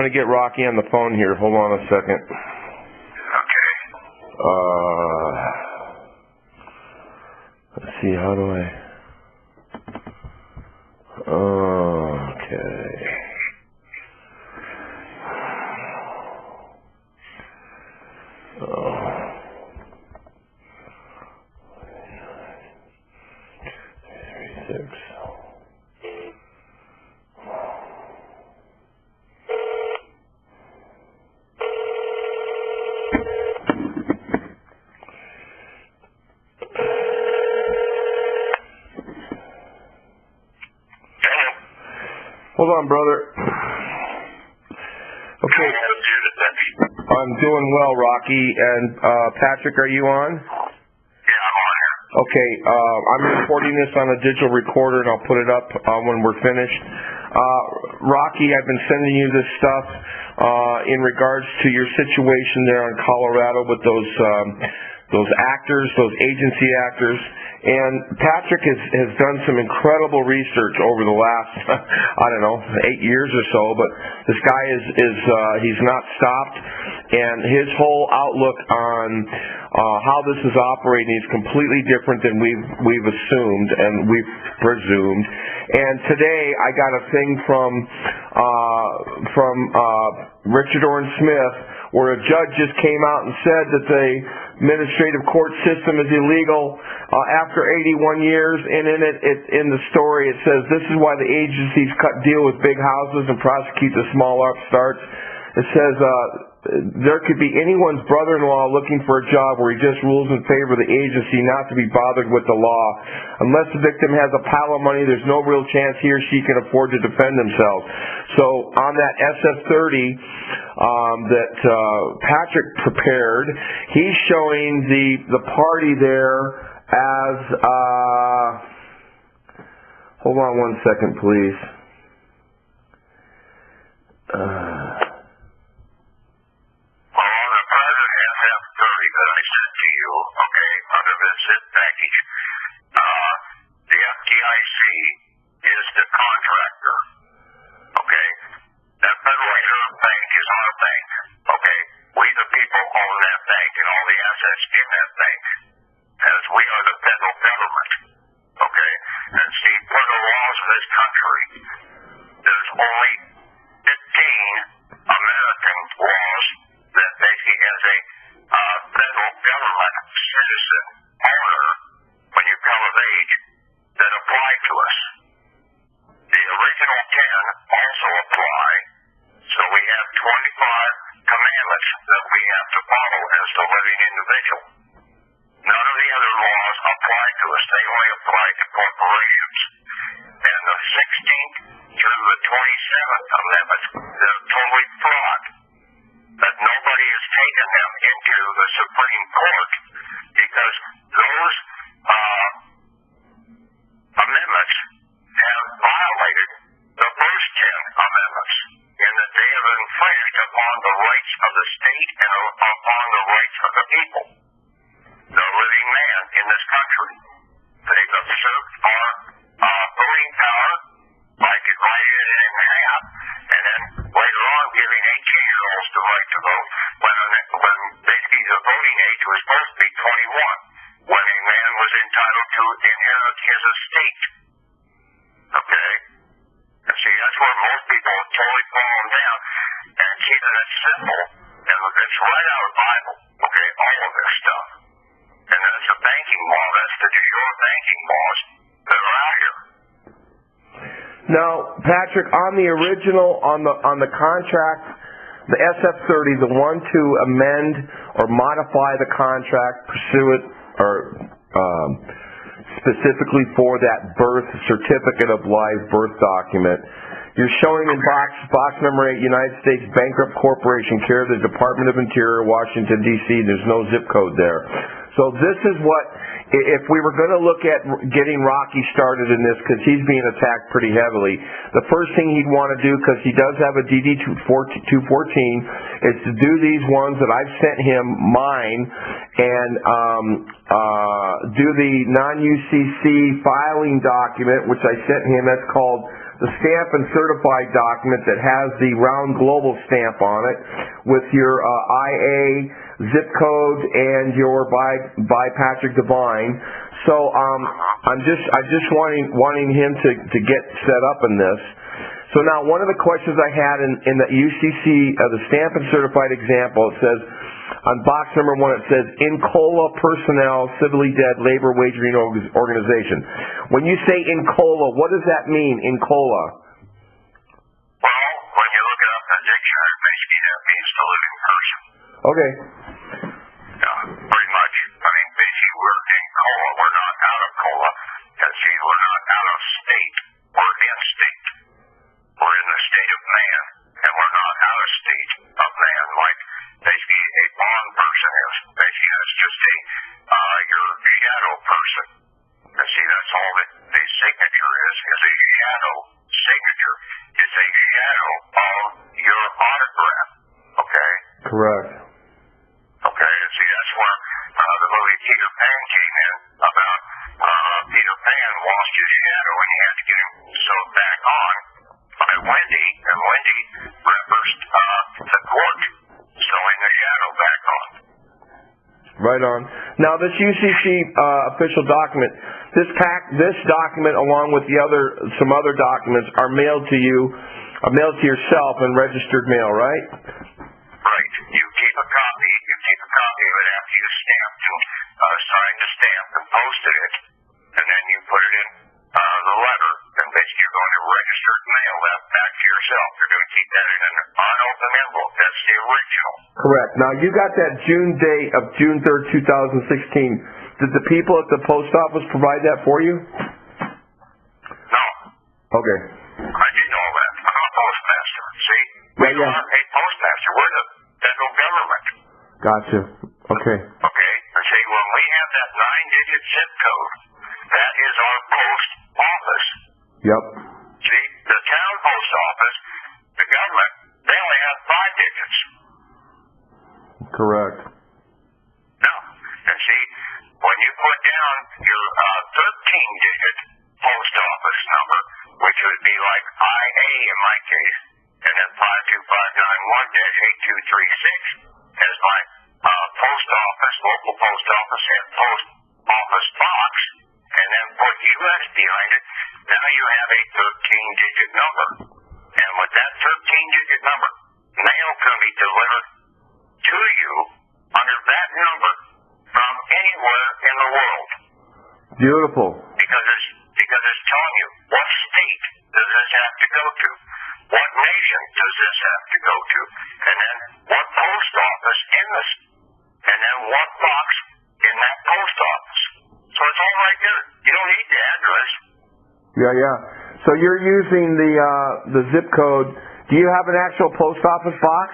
I'm going to get Rocky on the phone here. Hold on a second. Okay. Let's see, how do I... Okay. Oh. 336. Hold on, brother. Okay. I'm doing well, Rocky. And Patrick, are you on? Yeah, I'm on here. Okay. I'm recording this on a digital recorder, and I'll put it up when we're finished. Rocky, I've been sending you this stuff in regards to your situation there in Colorado with those actors, those agency actors. And Patrick has done some incredible research over the last, I don't know, 8 years or so, but this guy he's not stopped, and his whole outlook on how this is operating is completely different than we've assumed and we've presumed. And today I got a thing from Richard Oren Smith where a judge just came out and said that the administrative court system is illegal after 81 years, and in the story it says this is why the agencies deal with big houses and prosecute the small upstarts. It says there could be anyone's brother-in-law looking for a job where he just rules in favor of the agency not to be bothered with the law. Unless the victim has a pile of money, there's no real chance he or she can afford to defend themselves. So on that SF-30 that Patrick prepared, he's showing the party there as, hold on one second, please. The FDIC is the contractor, okay? That Federal Reserve Bank is our bank, okay? We the people own that bank and all the assets in that bank, as we are the federal government, okay? And see, per the laws of this country, there's only 15 American laws that basically as a federal government citizen owner, when you come of age, that apply to us. The original 10 also apply, so we have 25 commandments that we have to follow as the living individual. None of the other laws apply to us. They only apply to corporations. And the 16th through the 27th amendments, they're totally fraud. That nobody has taken them into the Supreme Court because those amendments have violated the first 10 amendments in that they have infringed upon the rights of the state and upon the rights of the people, the living man in this country. They've usurped our voting power by dividing it in half and then later on giving 18-year-olds the right to vote when basically the voting age was supposed to be 21, when a man was entitled to inherit his estate. Okay? And see, that's where most people have totally fallen down. And keeping it simple, and it's right out of the Bible, okay, all of this stuff. And that's the banking law, that's the de jure banking laws that are out here. Now, Patrick, on the original, on the contract, the SF-30, the one to amend or modify the contract pursuant or specifically for that birth certificate of life birth document, you're showing in box number 8, United States Bankrupt Corporation, care of the Department of Interior, Washington, D.C. There's no zip code there. So this is what, if we were going to look at getting Rocky started in this, because he's being attacked pretty heavily, the first thing he'd want to do, because he does have a DD-214, is to do these ones that I've sent him, mine, and do the non-UCC filing document, which I sent him. That's called the stamp and certified document that has the round global stamp on it with your IA, zip code, and your by Patrick Devine. So I'm just wanting him to get set up in this. So now one of the questions I had in the UCC, the stamp and certified example, it says, on box number 1, it says, INCOLA personnel, civilly dead labor wagering organization. When you say INCOLA, what does that mean, INCOLA? Well, when you look it up in the dictionary, basically that means the living person. Okay. Yeah, pretty much. I mean, basically we're in COLA. We're not out of COLA. And see, we're not out of state. We're in state. We're in the state of man. And we're not out of state of man like basically a bond person is. Basically, that's just your shadow person. And see, that's all that the signature is a shadow signature. It's a shadow of your autograph. Okay? Correct. Okay, and see, that's where the movie Peter Pan came in about Peter Pan lost his shadow and he had to get him sewed back on by Wendy, and Wendy referenced the court sewing the shadow back on. Right on. Now, this UCC official document, this document, along with some other documents, are mailed to you, mailed to yourself in registered mail, right? Right. You keep a copy of it after you stamped and signed the stamp and posted it, and then you put it in the letter, and basically you're going to registered mail that back to yourself. You're going to keep that in an unopened envelope. That's the original. Correct. Now, you got that June date of June 3rd, 2016. Did the people at the post office provide that for you? No. Okay. I didn't know that. I'm a postmaster. See? Yeah. We're not a postmaster. We're the federal government. Gotcha. Okay. Okay? And see, when we have that 9-digit zip code, that is our post office. Yep. See, the town post office, the government, they only have 5 digits. Correct. No. And see, when you put down your 13-digit post office number, which would be like IA in my case, and then 52591-8236 as my post office, local post office, and post office box, and then put US behind it, now you have a 13-digit number. And with that 13-digit number, mail can be delivered to you under that number from anywhere in the world. Beautiful. Because it's telling you what state does this have to go to, what nation does this have to go to, and then what post office in this, and then what box in that post office. So it's all right there. You don't need the address. Yeah. So you're using the zip code. Do you have an actual post office box?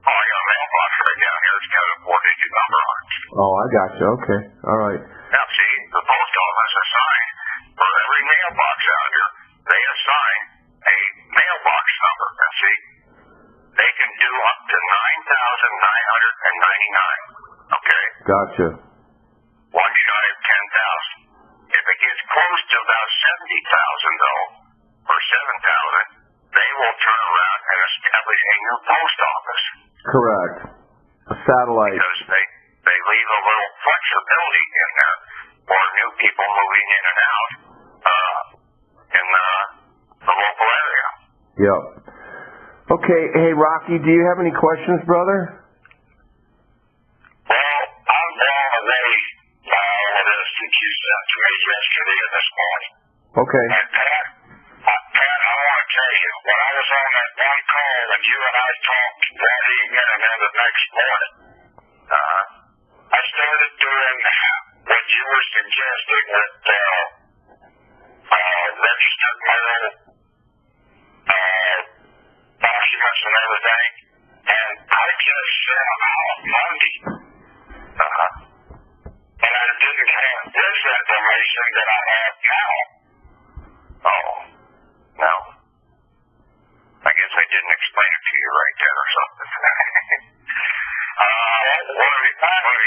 Oh, I got a mailbox right down here. It's got a 4-digit number on it. Oh, I got you. Okay. All right. Now, see, the post office assigned for every mailbox out here, they assign a mailbox number. Now, see, they can do up to 9,999. Okay? Gotcha. One shy of 10,000. If it gets close to about 70,000, though, or 7,000, they will turn around and establish a new post office. Correct. A satellite. Because they leave a little flexibility in there for new people moving in and out in the local area. Yep. Okay. Hey, Rocky, do you have any questions, brother? Well, I'm blown away with this that you sent to me yesterday and this morning. Okay. And Pat, I want to tell you, when I was on that one call and you and I talked that evening and then the next morning, I started doing what you were suggesting with registered mail documents and everything, and I just sent them out Monday. And I didn't have this information that I have now. Oh, no. I guess I didn't explain it to you right there or something. One of the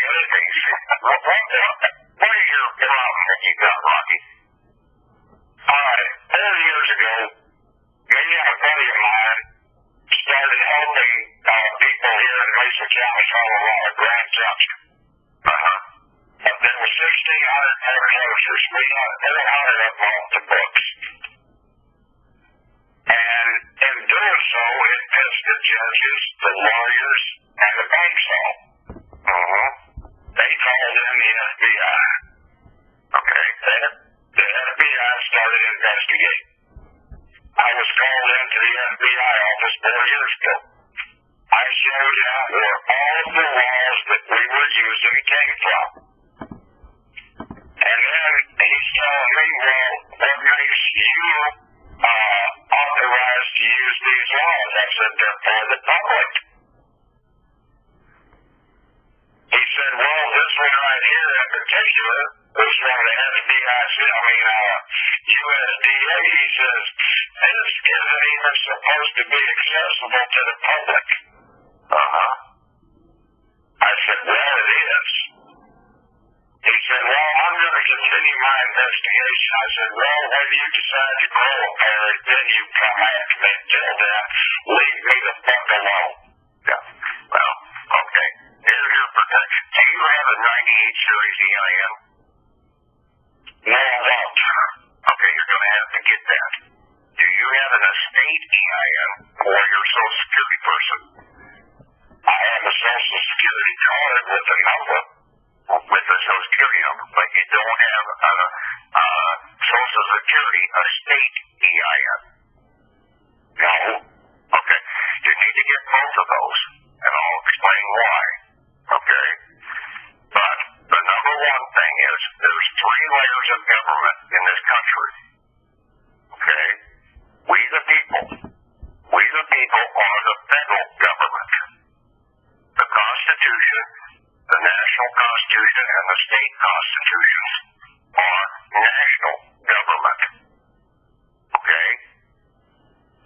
other things, what is your problem that you got, Rocky? 4 years ago, Mesa County, Colorado, Grand Junction. There were 1,600 foreclosures. We got 400 of them off the books. And in doing so, it pissed the judges, the lawyers, and the banks off. They called in the FBI. Okay, the FBI started investigating. I was called into the FBI office 4 years ago. I showed them where all of the laws that we were using came from. And then he's telling me, well, what makes you authorized to use these laws? I said, they're for the public. He said, well, this one right here in particular was from the FBIC, USDA. He says, this isn't even supposed to be accessible to the public. I said, well, it is. He said, well, I'm going to continue my investigation. I said, well, when you decide to grow a parrot, then you come after me. Until then, leave me the fuck alone. Yeah. Well, okay. Here's your protection. Do you have a 98 series EIN? No, I don't. Okay, you're going to have to get that. Do you have an estate EIN for your Social Security person? I have a Social Security card with a number, with a Social Security number, but you don't have a Social Security estate EIN. No? Okay. You need to get both of those, and I'll explain why. Okay? But the number one thing is there's 3 layers of government in this country. Okay? We the people are the federal government. The Constitution, the national Constitution, and the state constitutions are national government. Okay?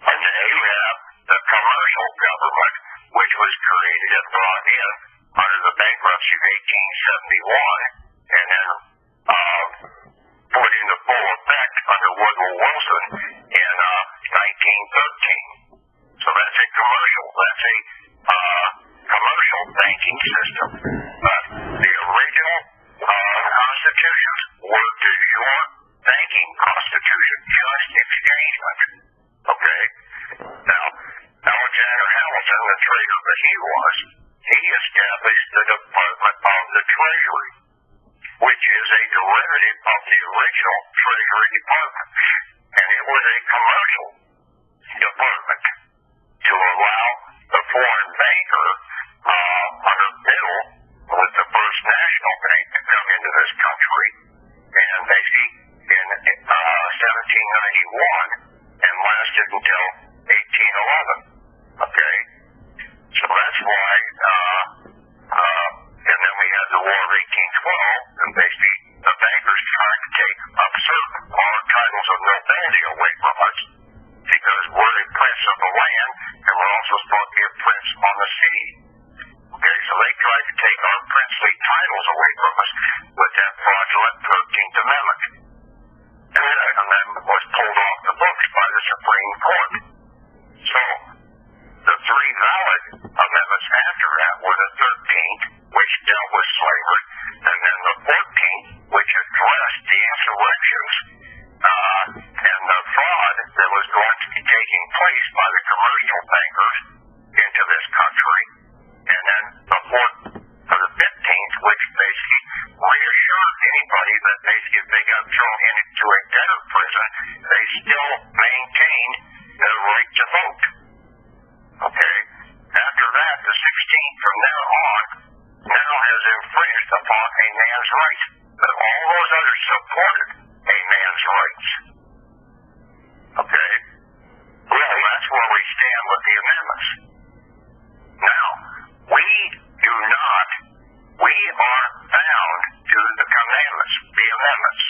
And then you have the commercial government, which was created and brought in under the bankruptcy of 1871, and then put into full effect under Woodrow Wilson in 1913. So that's a commercial. That's a commercial banking system. But the original constitutions were de jure banking constitution, just exchangement. Okay? Now, Alexander Hamilton, the traitor that he was, he established the Department of the Treasury, which is a derivative of the original Treasury Department. And it was a commercial department to allow the foreign banker under Bill with the First National Bank to come into this country, and basically in 1791 and lasted until 1811. Okay? So that's why, and then we had the War of 1812, and basically the bankers tried to take usurp our titles of nobility away from us, because we're the prince of the land, and we're also supposed to be a prince on the sea. Okay, so they tried to take our princely titles away from us with that fraudulent 13th Amendment. And that amendment was pulled off the books by the Supreme Court. So, the 3 valid amendments after that were the 13th, which dealt with slavery, and then the 14th, which addressed the insurrections and the fraud that was going to be taking place by the commercial bankers into this country, and then the 15th, which basically reassured anybody that basically if they got thrown into a debtor prison, they still maintained their right to vote. Okay? After that, the 16th from now on now has infringed upon a man's rights, but all those others supported a man's rights. Okay? Well, that's where we stand with the amendments. Now, we are bound to the commandments, the amendments.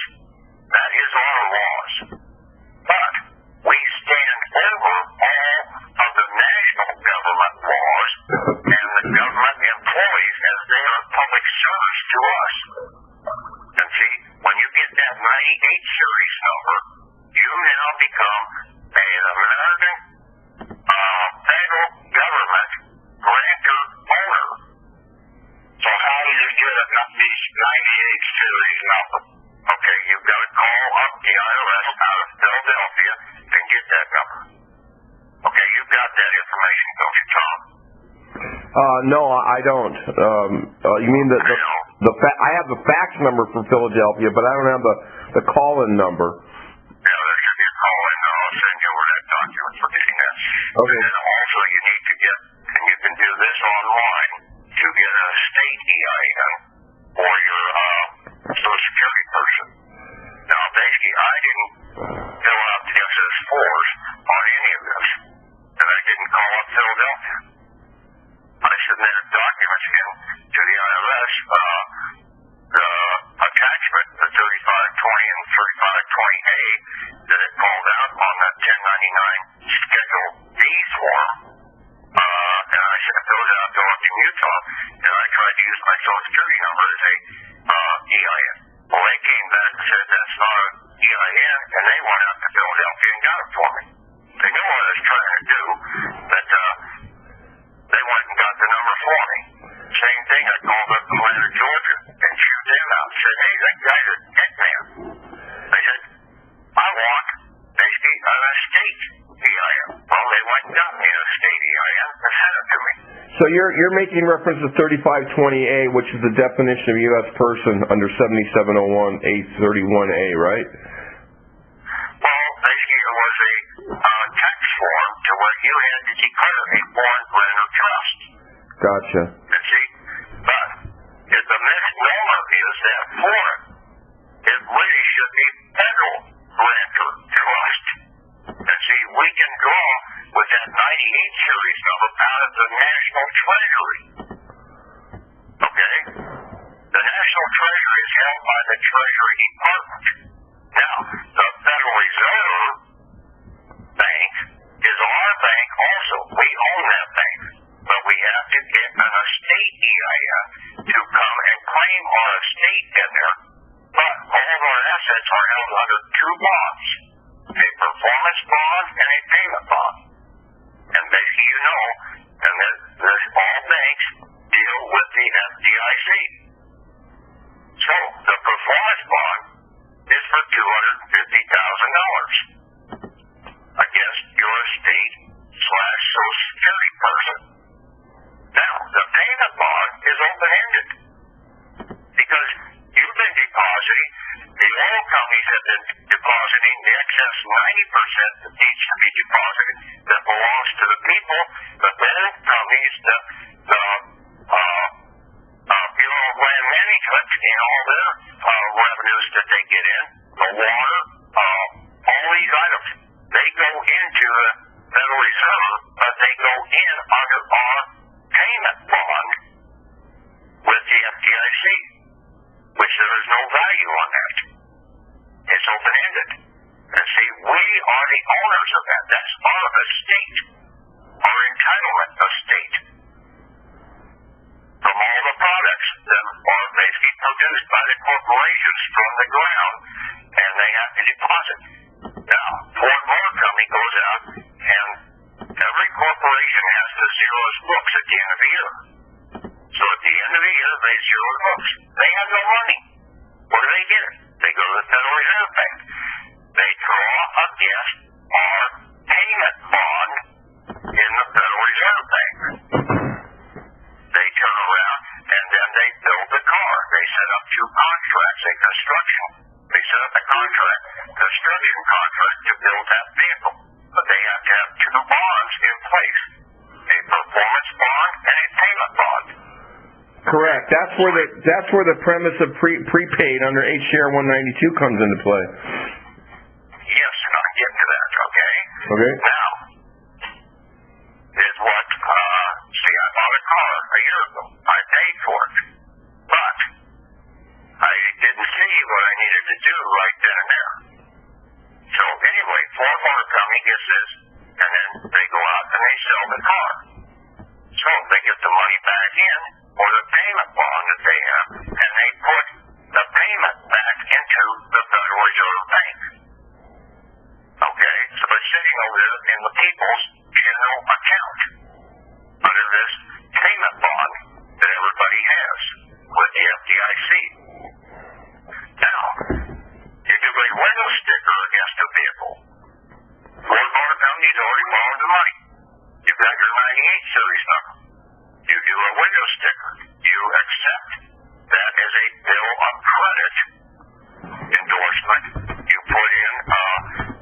That is our laws. But we stand over all of the national government laws and the government employees as they are public service to us. information, don't you, Tom? No, I don't. You mean I have the fax number for Philadelphia, but I don't have the call-in number. Yeah, there should be a call-in. I'll send you over that document for getting that. Okay. And then also you need to get, and you can do this online, to get a state EIN for your Social Security person. Now, basically, I didn't fill out the SS4s on any of this, and I didn't call up Philadelphia. I submitted documents in to the IRS, the attachment, the 3520 and 3520A, that it called out on the 1099 Schedule D form, and I filled it out going to Utah, and I tried to use my Social Security number as a EIN. Well, they came back and said that's not an EIN, and they went out to Philadelphia and got it for me. They knew what I was trying to do, but they went and got the number for me. Same thing, I called up Atlanta, Georgia, and chewed them out and said, hey, that guy's a hitman. They said, I want basically a state EIN. Well, they went and got me a state EIN and sent it to me. So you're making reference to 3520A, which is the definition of U.S. person under 7701A31A, right? Well, basically it was a tax form to where you had to declare a foreign renter trust. Gotcha. And see, but if the misnomer is that foreign, it really should be federal renter trust. And see, we can draw with that 98 series number out of the National Treasury. Okay? The National Treasury is held by the Treasury Department. Now, the Federal Reserve Bank is our bank also. We own that bank. But we have to get an estate EIN to come and claim our estate in there. But all of our assets are held under two bonds, a performance bond and a payment bond. And basically, you know, and all banks deal with the FDIC. So the performance bond is for $250,000 against your estate/Social Security person. Now, the payment bond is open-ended because you've been depositing, the oil companies have been depositing the excess 90% that needs to be deposited that belongs to the people, the oil companies, the land management and all their revenues that they get in, the water, all these items, they go into the Federal Reserve, but they go in under our payment bond with the FDIC, which there is no value on that. It's open-ended. And see, we are the owners of that. That's our estate, our entitlement estate. From all the products that are basically produced by the corporations from the ground, and they have to deposit. Now, Ford Motor Company goes out, and every corporation has to zero its books at the end of the year. So at the end of the year, they zero the books. They have no money. What do they get? They go to the Federal Reserve Bank. They draw against our payment bond in the Federal Reserve Bank. They turn around, and then they build the car. They set up two contracts, a construction. They set up a construction contract to build that vehicle. But they have to have two bonds in place, a performance bond and a payment bond. Correct. That's where the premise of prepaid under HCR 192 comes into play. Yes, and I'll get to that, okay? Okay. Now, is what, see, I bought a car a year ago. I paid for it. But I didn't see what I needed to do right then and there. So anyway, Ford Motor Company gets this, and then they go out and they sell the car. So they get the money back in for the payment bond that they have, and they put the payment back into the Federal Reserve Bank. Okay, so it's sitting over there in the people's general account under this payment bond that series number. You do a window sticker. You accept that as a bill of credit endorsement. You put in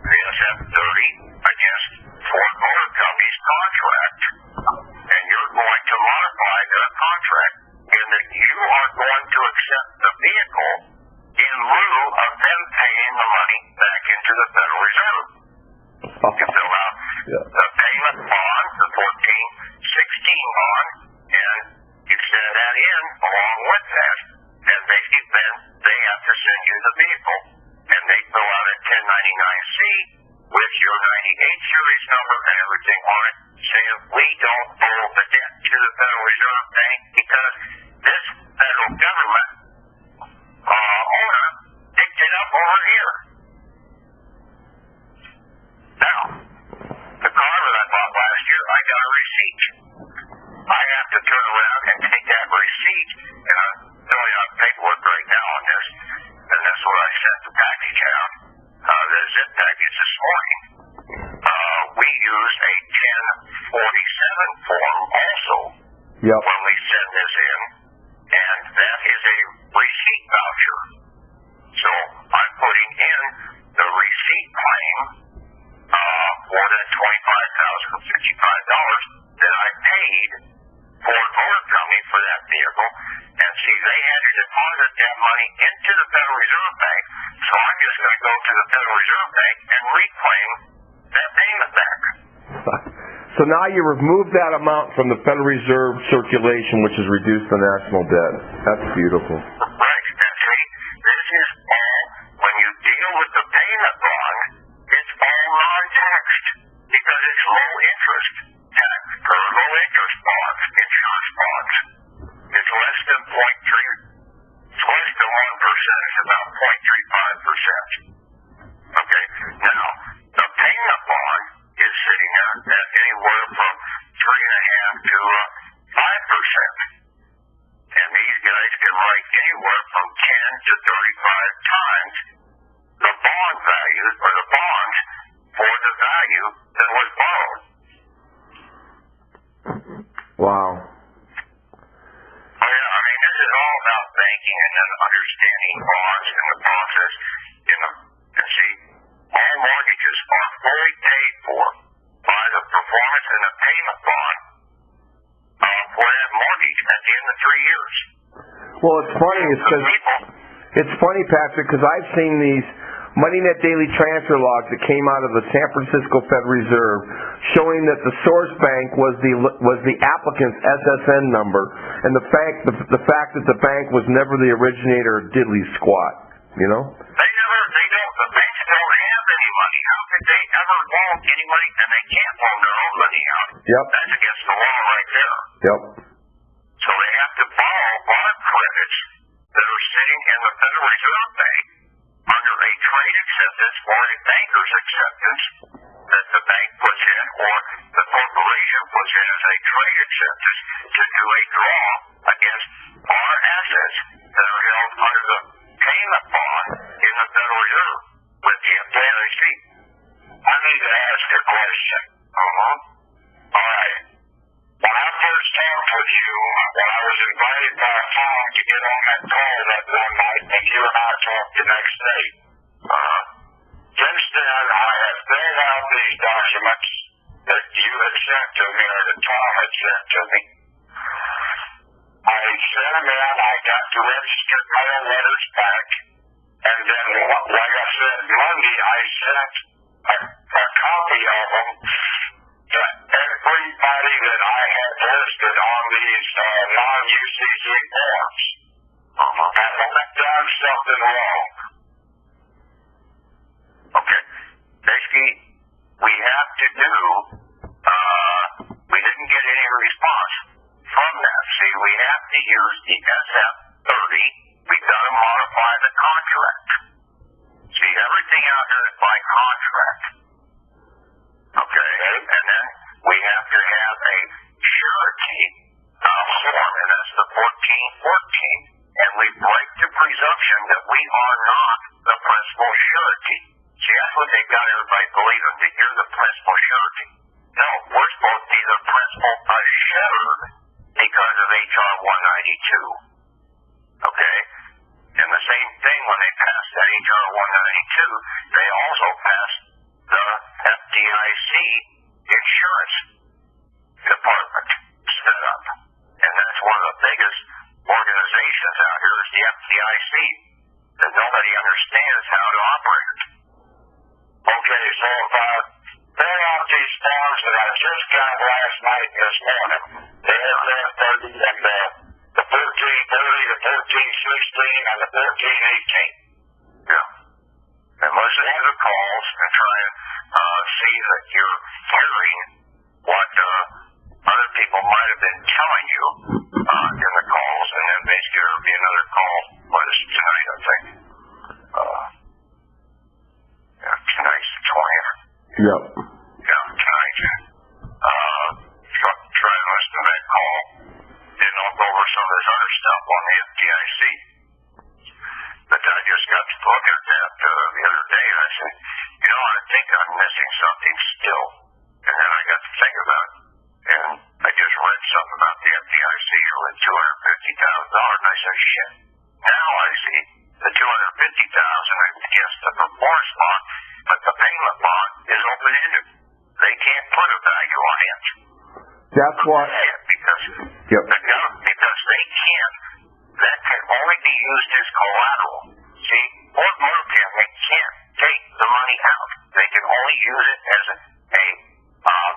the SF-30 against Ford Motor Company's contract, and you're going to modify their contract in that you are going to accept the vehicle in lieu of them paying the money back into the Federal Reserve. You fill out the payment bond, the 1416 bond, and you send that in along with that, and then they have to send you the vehicle, and they fill out a 1099-C with your 98 series number and everything on it, saying we don't owe the debt to the Federal Reserve Bank because this federal government owner picked it up over here. Now, the car that I bought last year, I got a receipt. I have to turn around and take that receipt, and I'm filling out paperwork right now on this, and that's what I sent the package out. The zip package this morning. We use a 1047 form also when we send this in, and that is a receipt voucher. So I'm putting in the receipt claim for that $25,055 that I paid Ford Motor Company for that vehicle, and see, they had to deposit that money into the Federal Reserve Bank, so I'm just going to go to the Federal Reserve Bank and reclaim that payment back. So now you remove that amount from the Federal Reserve circulation, which has reduced the national debt. That's beautiful. Right. And see, this is all, when you deal with the payment bond, it's all non-taxed because it's low interest tax or low interest bonds, insurance bonds. It's less than 0.3. It's less than 1%. It's about 0.35%. Okay. Now, the payment bond is sitting at anywhere from 3.5% to 5%. And these guys can write anywhere from 10 to 35 times the bond value or the bonds for the value that was borrowed. Wow. Oh yeah, I mean, this is all about banking and then understanding bonds and the process. And see, all mortgages are fully paid for by the performance and the payment bond for that mortgage at the end of 3 years. Well, it's funny. It's funny, Patrick, because I've seen these MoneyNet daily transfer logs that came out of the San Francisco Federal Reserve showing that the source bank was the applicant's SSN number, and the fact that the bank was never the originator of diddly squat. You know? The banks don't have any money. How could they ever loan any money? And they can't loan their own money out. Yep. That's against the law right there. Yep. So they have to borrow bond credits that are sitting in the Federal Reserve Bank under a trade acceptance or a banker's acceptance that the bank puts in or the corporation puts in as a trade acceptance to do a draw against our assets that are held under the payment bond in the Federal Reserve with the FDIC. I need to ask a question. All right. When I first talked with you, when I was invited by a phone to get on that call that one night, and you and I talked the next day, since then I have filled out these documents that you had sent to me or that Tom had sent to me. I sent them in, I got the registered mail letters back, and then, like I said, Monday I sent a copy of them to everybody that I had listed on these non-UCC forms. Have I done something wrong? Okay. Basically, we have to do, we didn't get any response from that. See, we have to use the SF-30. We've got to modify the contract. See, everything out here is by contract. Okay, and then we have to have a surety form, and that's the 1414. And we break the presumption that we are not the principal surety. See, that's what they've got everybody believing, that you're the principal surety. No, we're supposed to be the principal FDIC that nobody understands how to operate it. Okay, so if I fill out these forms that I just got last night and this morning, the FF30 and the 1330, the 1316, and the 1318. Yeah. And listen to the calls and try and see that you're hearing what other people might have been telling you in the calls, and then basically there'll be another call with us tonight, I think. Yeah, tonight's the 20th. Yep. Yeah, tonight. Try and listen to that call. Then I'll go over some of this other stuff on the FDIC. But I just got to look at that the other day, and I said, you know, I think I'm missing something still. And then I got to think about it. And I just read something about the FDIC with $250,000, and I said, shit. Now I see the $250,000 against the performance bond, but the payment bond is open-ended. They can't put a value on it. That's what. Because yep. Because they can't. That can only be used as collateral. See, Ford Motor Company can't take the money out. They can only use it as a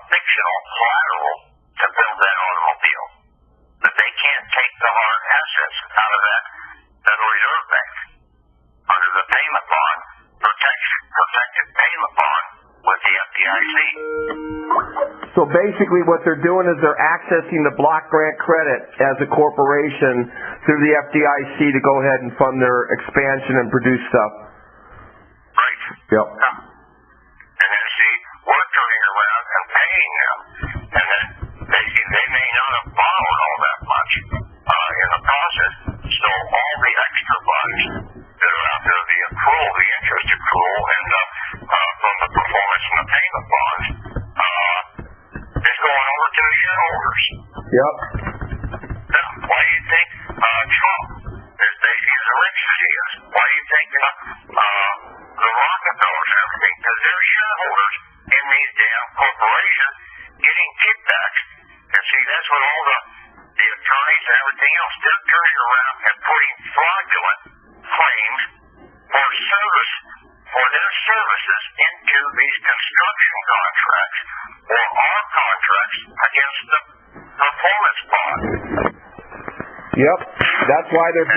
fictional collateral to build that automobile. But they can't take the hard assets out of that Federal Reserve Bank under the payment bond, protected payment bond with the FDIC. So basically what they're doing is they're accessing the block grant credit as a corporation through the FDIC to go ahead and fund their expansion and produce stuff. Right. Yep. And then see, we're turning around and paying them. And then they may not have borrowed all that much in the process. So all the extra funds that are out there, the accrual, the interest accrual, and from the performance and the payment bonds, is going over to the shareholders. Yep. Now, why do you think Trump is basically as rich as he is? Why do you think the Rockefellers and everything? Because they're shareholders in these damn corporations getting kickbacks. And see, that's what all the attorneys and everything else, they're turning around and putting fraudulent claims for their services into these construction contracts or our contracts against the performance bond. Yep. That's why they're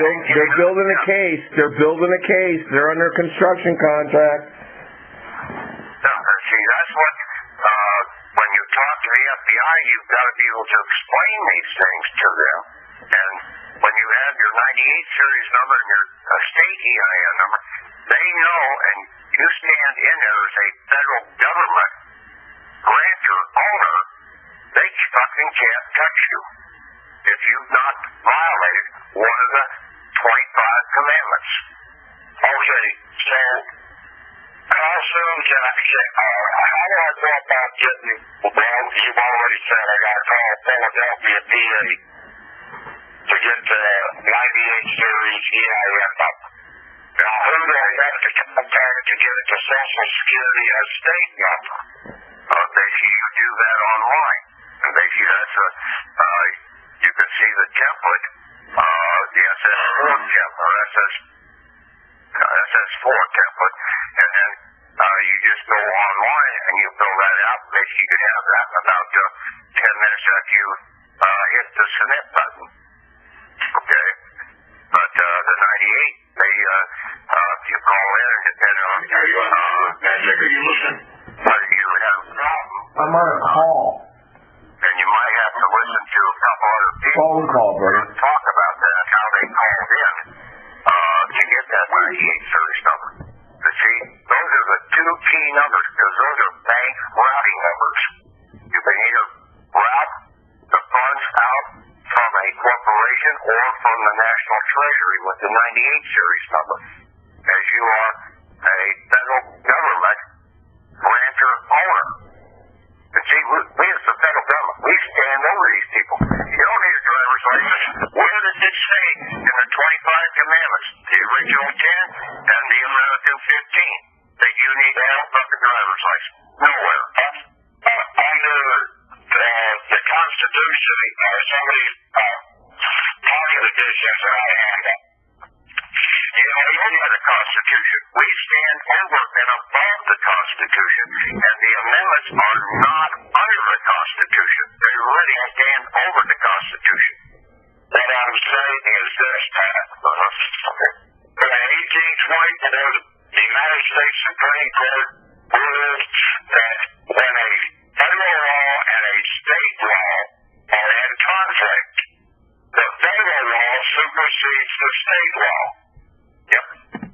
building a case. They're building a case. They're under construction contract. See, that's what when you talk to the FBI, you've got to be able to explain these things to them. And when you have your 98 series number and your state EIN number, they know, and you stand in there as a federal government grantor, owner, they fucking can't touch you if you've not violated one of the 25 commandments. Okay, so how soon can I get, how do I go about getting, well, you've already said I got to call Philadelphia PA to get the 98 series EIN number. Now, who do I have to contact to get it to Social Security and state number? Basically, you do that online. And basically, that's you can see the template, the SS4 template, or SS4 template, and then you just go online and you fill that out. Basically, you can have that in about 10 minutes after you hit the submit button. Okay? But the 98, they, if you call in and hit that on your, you have a problem. I'm on a call. And you might have to listen to a couple other people. Phone call, brother. Talk about that, how they called in to get that 98 series number. But see, those are the two key numbers because those are bank routing numbers. You can either route the funds out from a corporation or from the National Treasury with the 98 series number. As you are a federal government grantor owner. And see, we as the federal government, we stand over these people. You don't need a driver's license. Where does it say in the 25 commandments, the original 10 and the American 15, that you need to have a driver's license? Nowhere. Under the Constitution, some of these party editions that I have, over the Constitution. We stand over and above the Constitution, and the amendments are not under the Constitution. They really stand over the Constitution. What I'm saying is this, Pat. In 1824, the United States Supreme Court ruled that when a federal law and a state law are in conflict, the federal law supersedes the state law. Yep. Then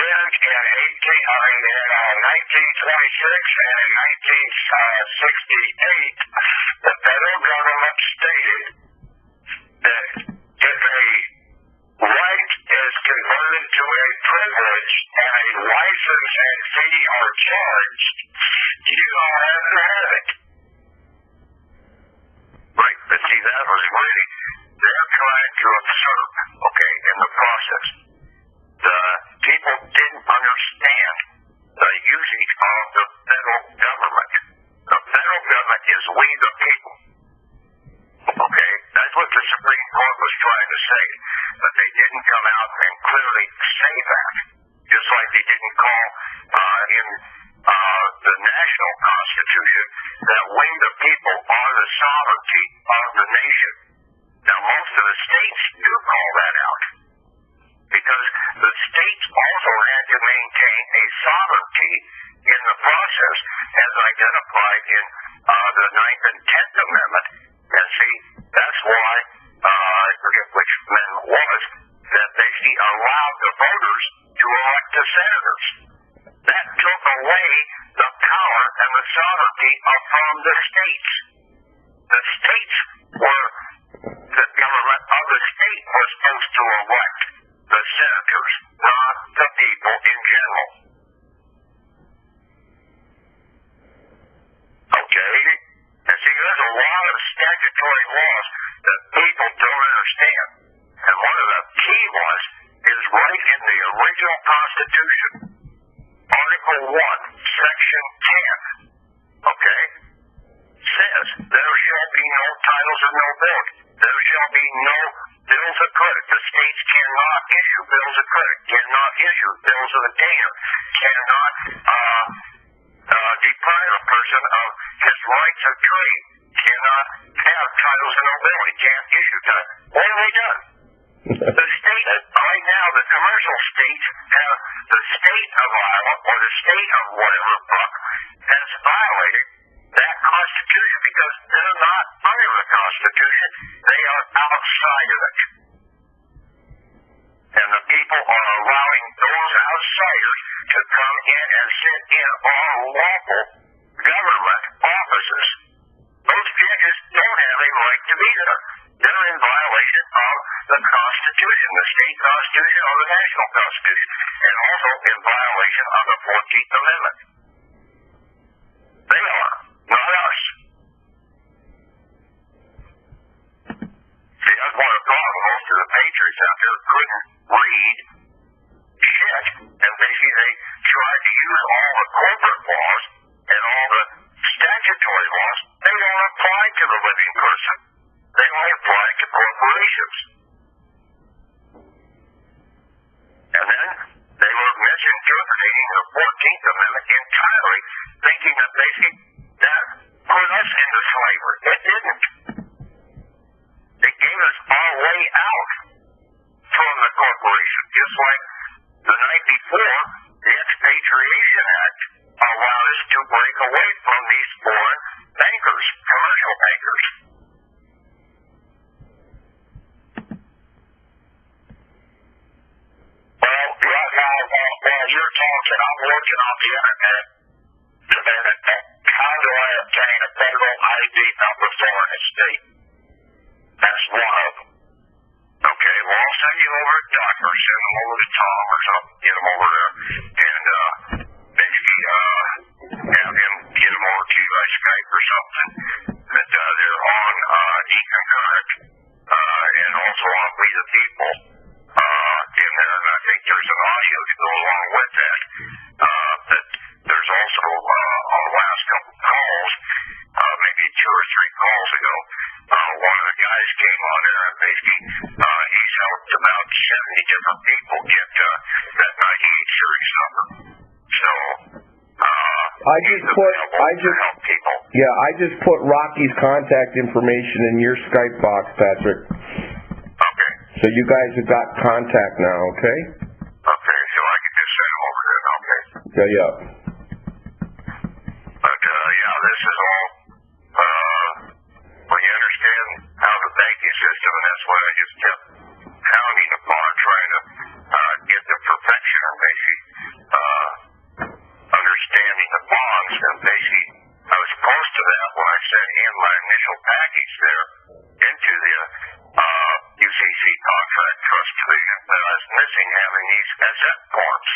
in 1926 and in 1968, the federal government stated that if a right is converted to a privilege and a license and fee are charged, you don't have to have it. Right, but see, that was really, they're trying to observe, okay, in the process. The people didn't understand the usage of the federal government. The federal government is we the people. Okay, that's what the Supreme Court was trying to say, but they didn't come out and clearly say that. Just like they didn't call in the national Constitution that we the people are the sovereignty of the nation. Now, most of the states do call that out, because the states also had to maintain a sovereignty in the process, as identified in the 9th and 10th Amendment. And see, that's why, I forget which amendment was, that they allowed the voters to elect the senators. That took away the power and the sovereignty from the states. The states were, the government of the state was supposed to elect the senators, not the people in general. Okay? And see, there's a lot of statutory laws that people don't understand. And one of the key ones is right in the original Constitution, Article 1, Section 10. Okay? Says, there shall be no titles or no bills. There shall be no bills of credit. The states cannot issue bills of credit, cannot issue bills of attainder, cannot deprive a person of his rights of trade, cannot have titles of nobility, can't issue titles. What have they done? The state, right now, the commercial states have, the state of Iowa, or the state of whatever book, has violated that Constitution because they're not under the Constitution. They are outside of it. And the people are allowing those outsiders to come in and sit in our lawful government offices. Those judges don't have a right to be there. They're in violation of the Constitution, the state Constitution or the national Constitution, and also in violation of the 14th Amendment. They are, not us. See, that's one of the problems. Most of the patriots out there couldn't read shit, and basically they tried to use all the corporate laws and all the statutory laws. They don't apply to the living person. They only apply to corporations. And then they were misinterpreting the 14th Amendment entirely, thinking that basically that put us into slavery. It didn't. It gave us our way out from the corporation, just like the night before, the Expatriation Act allowed us to break away from these foreign bankers, commercial bankers. Well, right now, while you're talking, I'm working on the internet. How do I obtain a federal ID number for an estate? That's one of them. Okay, well, I'll send you over to Doc or send them over to Tom or something, get them over there, and maybe have him get them over to you by Skype or something. That they're on e-concurrent and also on We the People in there, and I think there's an audio to go along with that. But there's also on the last couple calls, maybe 2 or 3 calls ago, one of the guys came on there and basically he's helped about 70 different people get that I just put Rocky's contact information in your Skype box, Patrick. Okay. So you guys have got contact now, okay? Okay, so I can just send them over then, okay? Yeah. But, this is all, when you understand how the banking system, and that's what I just kept pounding upon, trying to get the perfection of basically understanding the bonds, and basically I was close to that when I sent in my initial package there into the UCC contract trust division, but I was missing having these SF forms.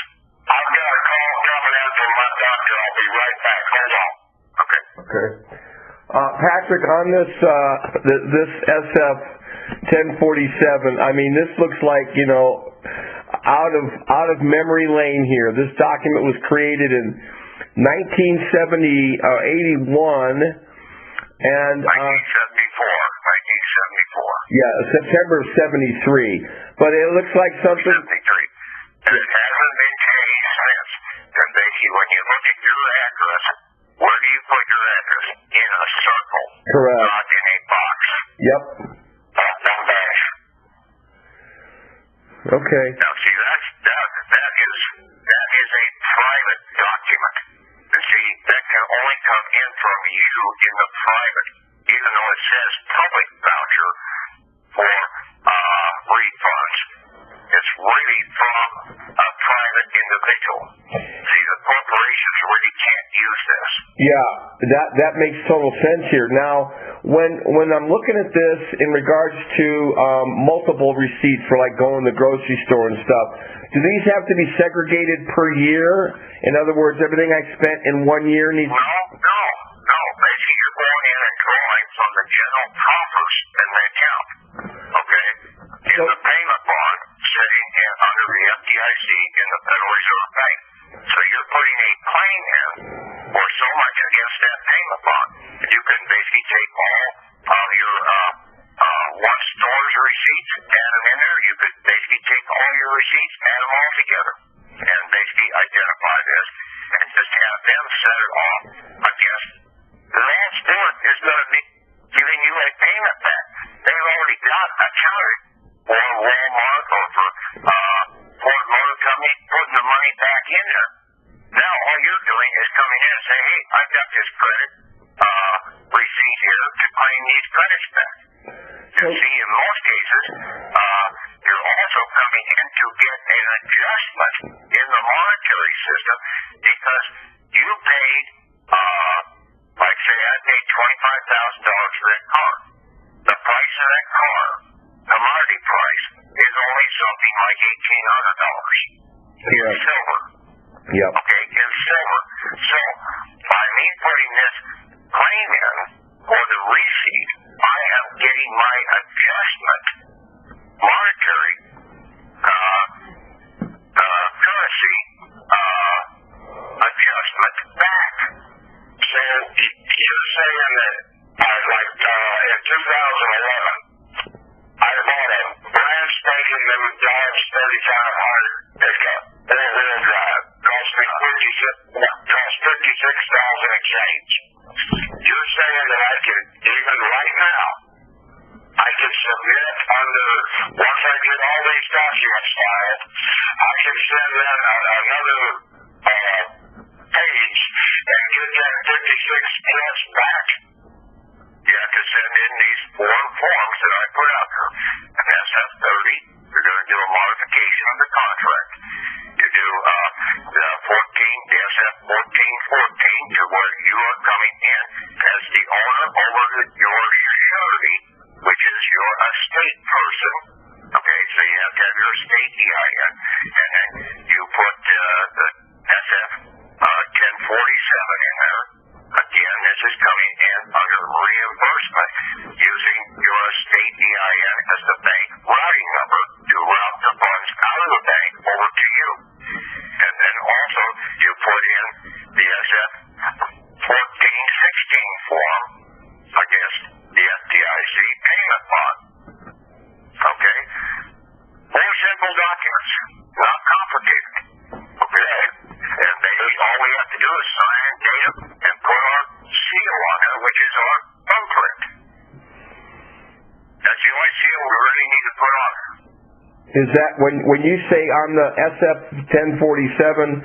I've got a call coming in from my doctor. I'll be right back. Hold on. Okay. Okay. Patrick, on this SF 1047, I mean, this looks like, out of memory lane here. This document was created in 1981, and 1974. Yeah, September of 73. But it looks like something. 73. And it hasn't been changed since. And basically, when you look at your address, where do you put your address? In a circle. Correct. Not in a box. Yep. One dash. Okay. Now, see, that is a private document. And see, that can only come in from you in the private, even though it says public voucher for refunds. It's really from a private individual. See, the corporations really can't use this. Yeah, that makes total sense here. Now, when I'm looking at this in regards to multiple receipts for like going to the grocery store and stuff, do these have to be segregated per year? In other words, everything I spent in 1 year needs. No. Basically, you're going in and drawing from the general coffers in the account. Okay? In the payment bond sitting under the FDIC in the Federal Reserve Bank. So you're putting a claim in for so much against that payment bond. You can basically take all of your one store's receipts, add them in there. You could basically take all your receipts, add them all together, and basically identify this, and just have them set it off against. The last steward is going to be giving you a payment back. They've already got accounted for Walmart or for Ford Motor Company putting the money back in there. Now all you're doing is coming in and saying, hey, I've got this credit receipt here to claim these credits back. You see, in most cases, you're also coming in to get an adjustment in the monetary system because you paid, like say I paid $25,000 for that car. The price of that car, commodity price, is only something like $1,800 in silver. Yep. Okay, in silver. So, by me putting this claim in for the receipt, I am getting my adjustment, monetary, currency, adjustment back. So, you're saying that, in 2011, I bought a brand spanking new Dodge 3500 pickup, all-wheel drive. Cost me $56,000 and change. You're saying that I can, even right now, I can submit under, once I get all these documents filed, I can send them another page and get that 56 plus back. You have to send in these forms that I put out there. An SF-30, you're going to do a modification of the contract. You do the SF-1414 to where you are coming in as the owner over your surety, which is your estate person. Okay, so you have to have your estate EIN. And then you put the SF-1047 in there. Again, this is coming in under reimbursement using your estate EIN only seal we really need to put on it. Is that when you say on the SF-1047,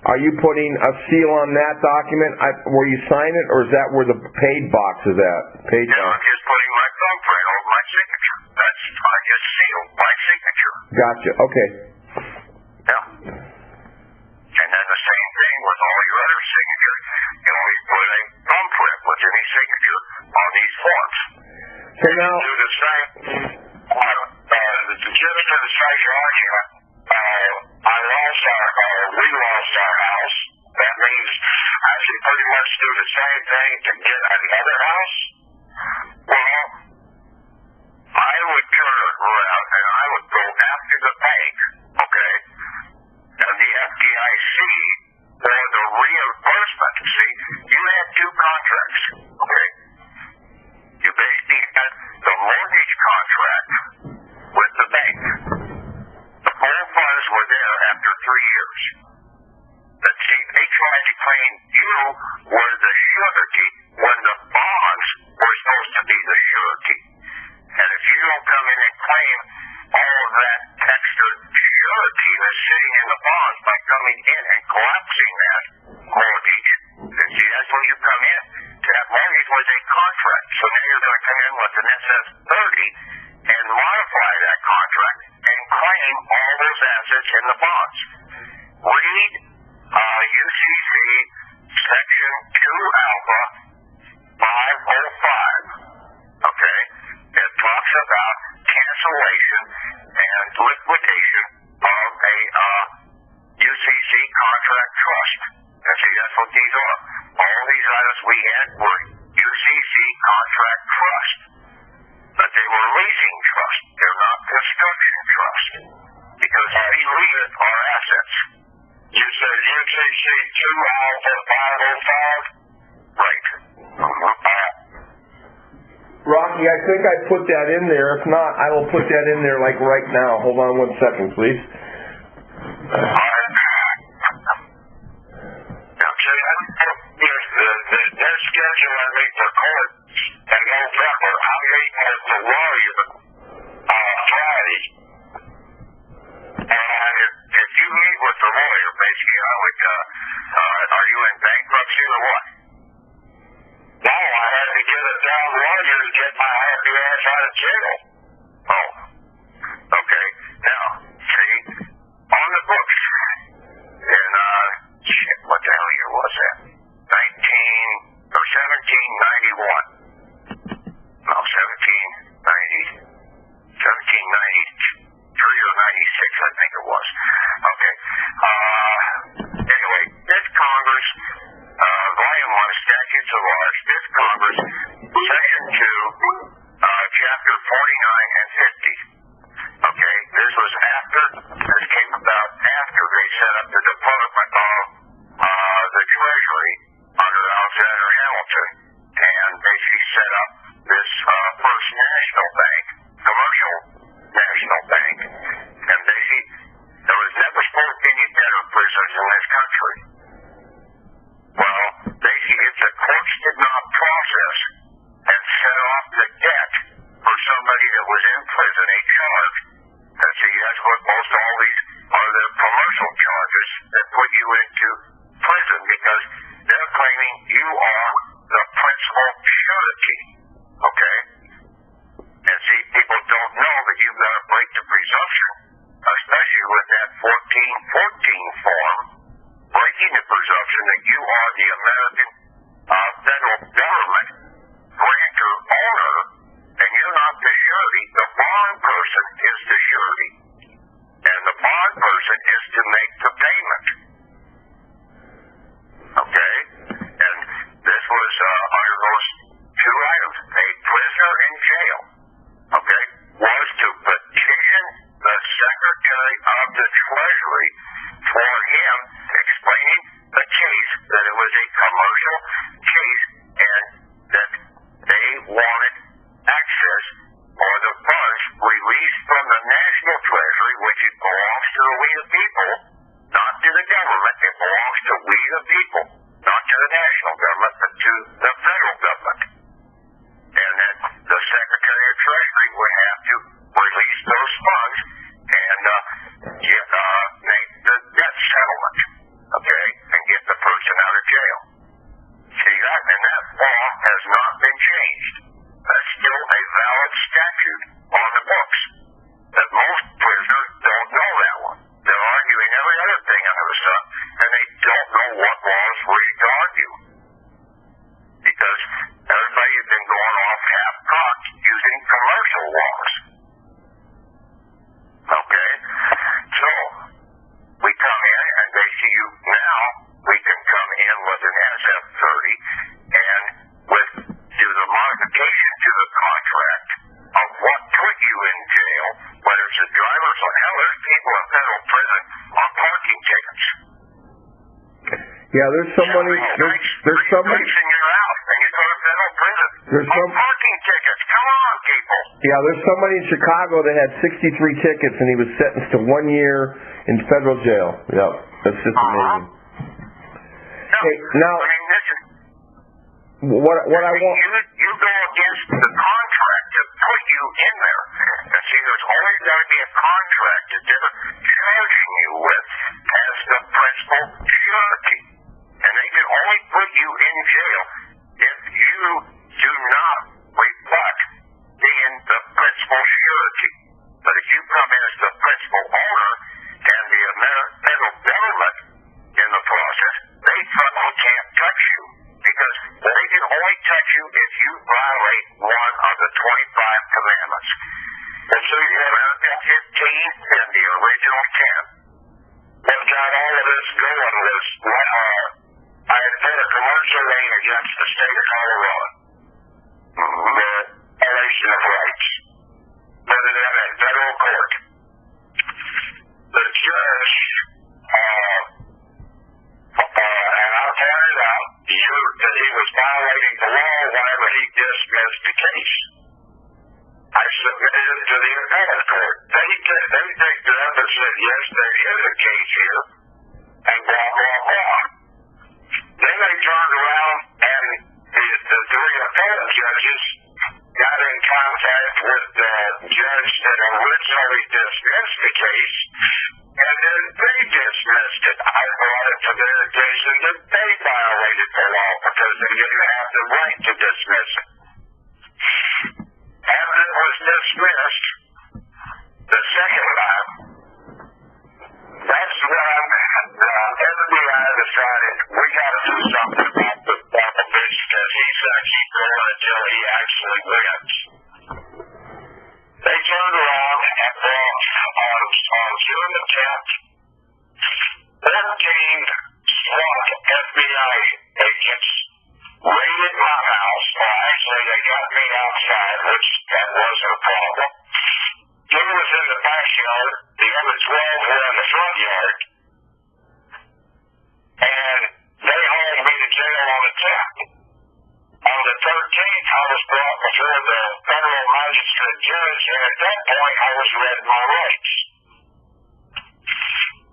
are you putting a seal on that document where you sign it, or is that where the paid box is at? Paid Yeah, box. I'm just putting my thumbprint over my signature. I just sealed my signature. Gotcha. Okay. Yeah. And then the same thing with all your other signatures. You always put a thumbprint with any signature on these forms. So now, Do the same. Just for the sake of argument, we lost our house. That means I should pretty much do the same thing to get another house. Well, I would turn around and I would go after the bank, okay, and the FDIC for the reimbursement. See, you had two contracts, okay? You basically had the mortgage contract with the bank. The full funds were there after 3 years. But see, they tried to claim you were the surety when the bonds were supposed to be the surety. And if you don't come in and claim all of that extra surety that's sitting in the bonds by coming in and collapsing that mortgage, and see, that's when you come in. That mortgage was a contract. So now you're going to come in with an SF-30 and modify that contract and claim all those assets in the bonds. Read UCC Section 2 Alpha 505. Okay? It talks about cancellation and liquidation of a UCC contract trust. And see, that's what these are. All these items we had were UCC contract trust. But they were leasing trust. They're not construction trust. Because we lease our assets. You said UCC 2 Alpha 505? Right. Rocky, I think I put that in there. If not, I will put that in there like right now. Hold on 1 second, please. They're scheduling me for court in November. I'm meeting with the lawyer Friday. And if you meet with the lawyer, basically, I would, are you in bankruptcy or what? No, I had to get a down lawyer to get my happy ass out of jail. Oh. Okay. Now, see, on the books, in, what the hell year was that? 1791. No, 1793 or 96, I think it was. Okay. Anyway, this Congress, Volume 1, Statutes of Laws, this Congress, Section 2, Chapter 49 and 50. Okay, this came about after they set up the Department of the Treasury under Alexander Hamilton, and basically set up this First National Bank, commercial national bank, and basically there was never supposed to be any debtor prisons in this country. Well, basically if the courts did not process and set off the debt for somebody that was in prison, a charge, and see, that's what most all these are, their commercial charges that put you into prison because they're claiming you are the principal surety. Okay? And see, people don't know that you've got to break the presumption, especially with that 1414 form, breaking the presumption that you are the American federal government grantor owner, and you're not the surety. The bond person is the surety. And the bond person is to make the payment. Okay? And this was under those two items. A prisoner in jail, okay, was to petition the Secretary of the Treasury for him explaining the case, that it was a commercial case, and that they wanted access or the funds released from the National laws. Okay? So, we come in and they see you now, we can come in with an SF-30 and do the modification to the contract of what put you in jail, whether it's a driver's or hell, there's people in federal prison on parking tickets. Yeah, there's somebody, there's somebody. And you're out, and you go to federal prison. There's on parking tickets. Come on, people. Yeah, there's somebody in Chicago that had 63 tickets and he was sentenced to 1 year in federal jail. Yep, that's just amazing. No, hey, now, I mean, this is, what I want. You go against the contract to put you in there. And see, there's always got to be a contract that they're charging you with as the principal surety. And they can only put you in jail if you do not reflect being the principal surety. But if you come in as the principal owner and the federal government in the process, they probably can't touch you because they can only touch you if you violate one of the 25 commandments. And so you have 15 and the original 10. What got all of this going was I had put a commercial lien against the state of Colorado. The violation of rights. Put it in a federal court. The judge, and I pointed out that he was violating the law whenever he dismissed the case. I submitted it to the appellate court. They picked it up and said, yes, there is a case here, and blah, blah, blah. Then they turned around and the three appellate judges got in contact with the judge that originally dismissed the case, and then they dismissed it. I brought it to their attention that they violated the law because they didn't have the right to dismiss it. After it was dismissed, the second time, that's when the FBI decided we got to do something about this bitch because he's going to keep going until he actually wins. They turned around and brought on June the 10th, 14 SWAT FBI agents raided my house. Well, actually, they got me outside, which that wasn't a problem. Two was in the backyard, the other 12 were in the front yard, and they hauled me to jail on the 10th. On the 13th, I was brought before the federal magistrate judge, and at that point, I was read my rights.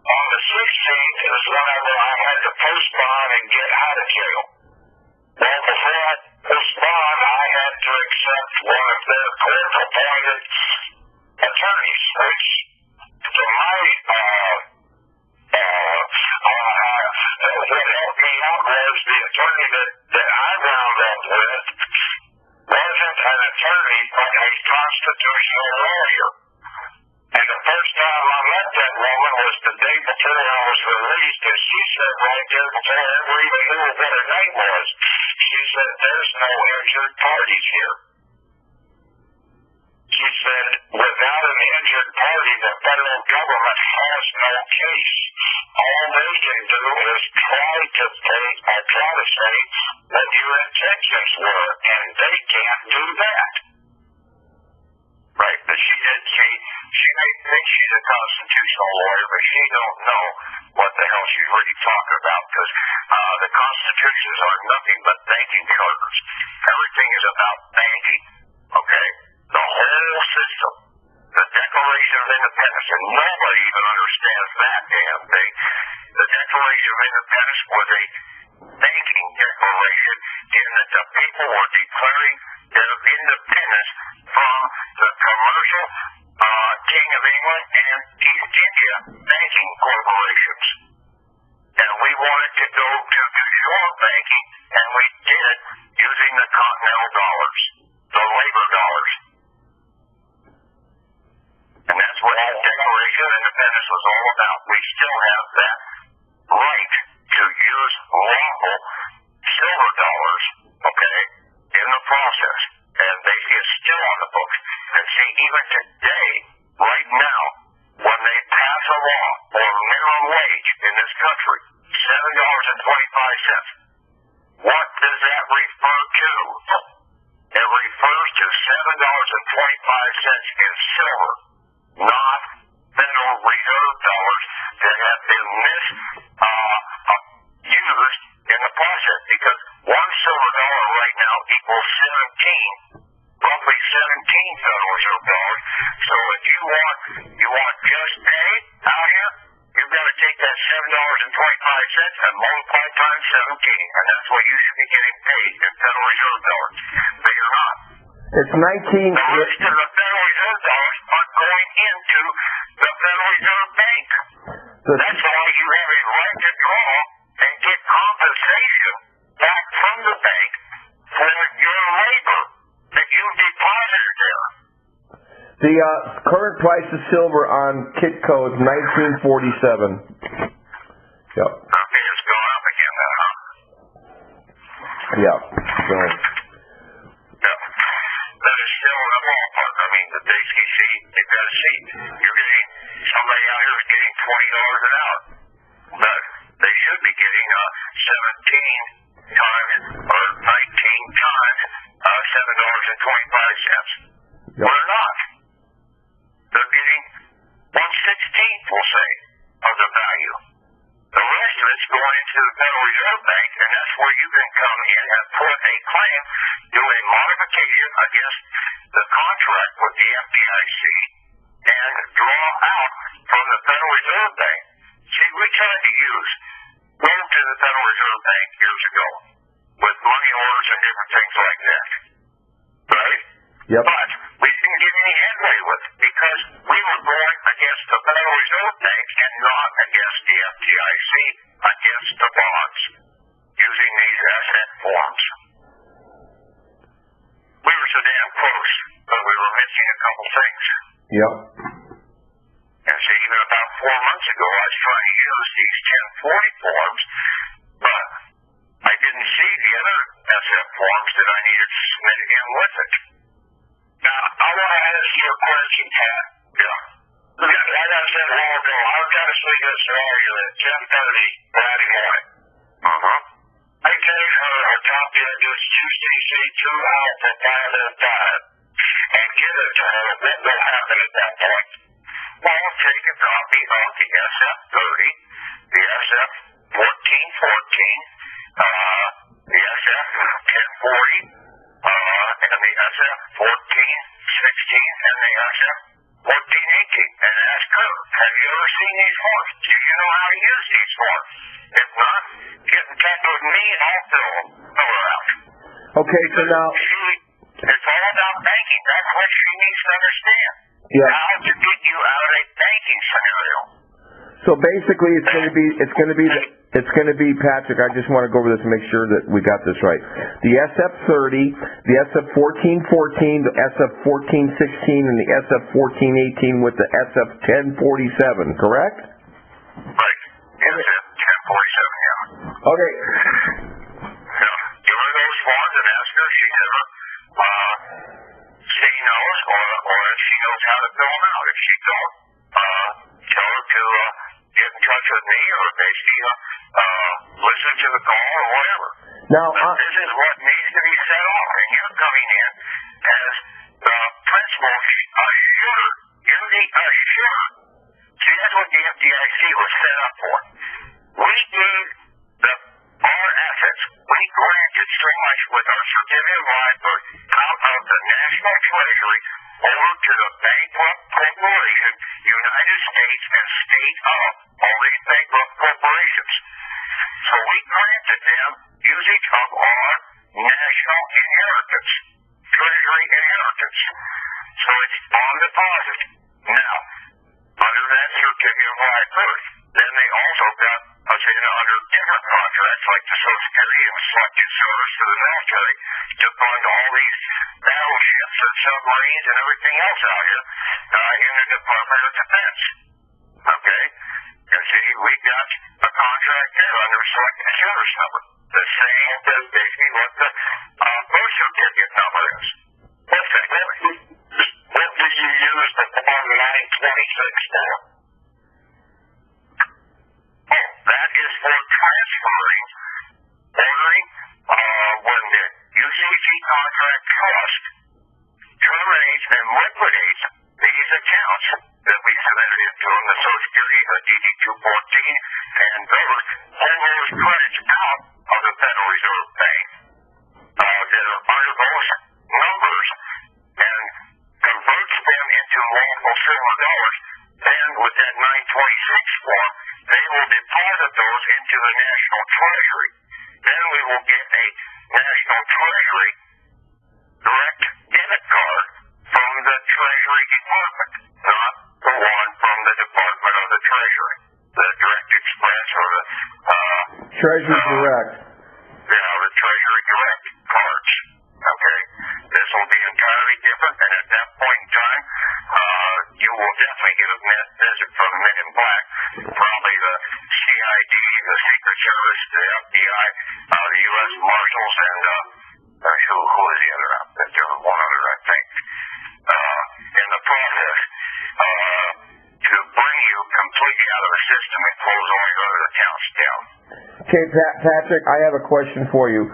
On the 16th is whenever I had to postpone and get out of jail. Well, before I postponed, I had to accept one of their court-appointed attorneys, which to my what helped me out was the attorney that I wound up with wasn't an attorney but a constitutional lawyer. And the first time I met that woman was the day before I was released, and she said right there before I ever even knew what her name was, she said, there's no injured parties here. She said, without an injured party, the federal government has no case. All they can do is try to say what your intentions were, and they can't do that. Right? But she may think she's a constitutional lawyer, but she don't know what the hell she's really talking about, because the constitutions are nothing but banking charters. Everything is about banking. Okay? The whole system, the Declaration of Independence, and nobody even understands that damn thing. The Declaration of Independence was a banking declaration in that the people were declaring their independence from the commercial King of England and East India banking corporations. And we wanted to go to short banking, and we did it using the continental dollars, the labor dollars. And that's what that Declaration of Independence was all about. We still have that right to use lawful silver dollars, okay, in the process. And basically it's still on the books. And see, even today, right now, when they pass a law for minimum wage in this country, $7.25. What does that refer to? It refers to $7.25 in silver, not Federal Reserve dollars that have been misused in the process, because one silver dollar right now equals roughly 17 Federal Reserve dollars. So if you want just pay out here, you've got to take that $7.25 and multiply times 17, and that's what you should be getting paid in Federal Reserve dollars. But you're not. It's 19. The rest of the Federal Reserve dollars are going into the Federal Reserve Bank. That's why you have a right to draw and get compensation back from the bank for your labor that you deposited there. The current price of silver on Kitco is $19.47. Yep. Okay, it's gone up again then, huh? Yeah. So. Yeah. That is still in the ballpark. I mean, the DCC, you've got to see, you're getting, somebody out here is getting $20 an hour. But they should be getting 17 times or 19 times $7.25. Yep. They're not. They're getting 1/16, we'll say, of the value. The rest of it's going into the Federal Reserve Bank, and that's where you can come in and put a claim, do a modification against the contract with the FDIC, and draw out from the Federal Reserve Bank. See, we tried to go to the Federal Reserve Bank years ago with money orders and different things like that. Right? Yep. But we didn't get any headway with it because we were going against the Federal Reserve Bank and not against the FDIC, against the bonds, using these asset forms. We were so damn close, but we were missing a couple things. Yep. And see, even about 4 months ago, I was trying to use these 1040 forms, but I didn't see the other SF forms that I needed to submit in with it. Now, I want to ask you a question, Pat. Yeah. Like I said a while ago, I've got to see this scenario at 10:30 Friday morning. I take her a copy of this UCC 2 alpha 505 and give it to her. What will happen at that point? Well, take a copy of the SF30, the SF1414, the SF1040, and the SF1416, and the SF1418, and ask her, have you ever seen these forms? Do you know how to use these forms? If not, get in touch with me and I'll fill her out. Okay, so now... It's all about banking. That's what she needs to understand. Yeah. How to get you out of a banking scenario. So basically, it's going to be Patrick. I just want to go over this and make sure that we got this right. The SF30, the SF1414, the SF1416, and the SF1418 with the SF1047, correct? Right. SF1047, yeah. Okay. Yeah. Give her those forms and ask her if she ever she knows, or if she knows how to fill them out. If she don't, tell her to get in touch with me, or maybe listen to the call or whatever. Now, this is what needs to be set off, and you're coming in as the principal assured. You're the assured. See, that's what the FDIC was set up for. We gave our assets, we granted so much with our certificate of liability out of the National Treasury over to the bankrupt corporation, United States, and state-owned, all these bankrupt corporations. So we granted them usage of our national inheritance, Treasury inheritance. So it's on deposit. Now, under that certificate of liability, then they also got us in under different contracts like the Social Security and Selected Service to the military to fund all these battleships and submarines and everything else out here in the Department of Defense. Okay? And see, we got a contract there under Selected Service number. The same as basically what the birth certificate number is. What did you for? That is for transferring, ordering, when the UCC contract trust terminates and liquidates these accounts that we submitted into them, the Social Security, DD 214, and those, pull those credits out of the Federal Reserve Bank that are under those numbers and converts them into multiple silver dollars. Then with that 926 form, they will deposit those into the National Treasury. Then we will get a National Treasury direct debit card from the Treasury Department, not the one from the Department of the Treasury, the Direct Express or the Treasury Direct. Yeah, the Treasury Direct cards. Okay, this will be entirely different, and at that point in time, you will definitely get a visit from Men in Black, probably the CID, the Secret Service, the FBI, the U.S. Marshals, and who is the other outfit? There was one other, I think, in the process to bring you completely out of the system and close all your other accounts down. Okay, Patrick, I have a question for you.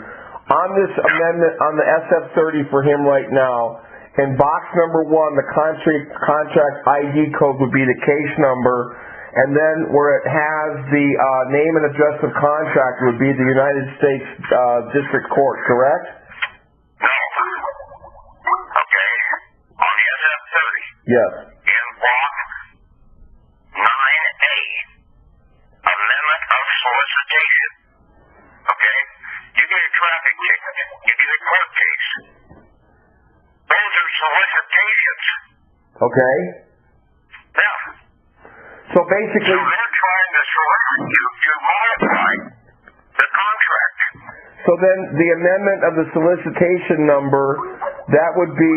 On this amendment, on the SF-30 for him right now, in box number 1, the contract ID code would be the case number, and then where it has the name and address of contractor would be the United States District Court, correct? No. Okay. On the SF-30. Yes. In block 9A, amendment of solicitation. Okay? You get a traffic ticket. You get a court case. Those are solicitations. Okay. Yeah. So basically... So they're trying to solicit you to modify the contract. So then the amendment of the solicitation number, that would be,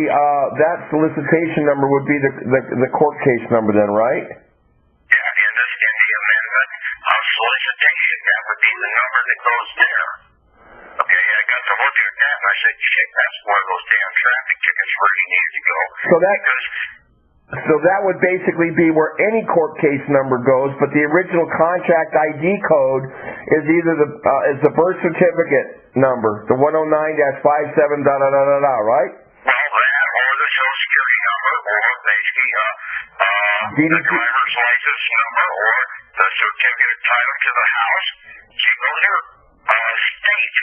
that solicitation number would be the court case number then, right? Yeah, in the amendment of solicitation, that would be the number that goes there. Okay, I got to looking at that and I said, shit, that's where those damn traffic tickets really needed to go. So that would basically be where any court case number goes, but the original contract ID code is either the birth certificate number, the 109-57 da-da-da-da-da, right? Well, that or the Social Security number, or basically the driver's license number, or the certificate of title to the house. See, those are state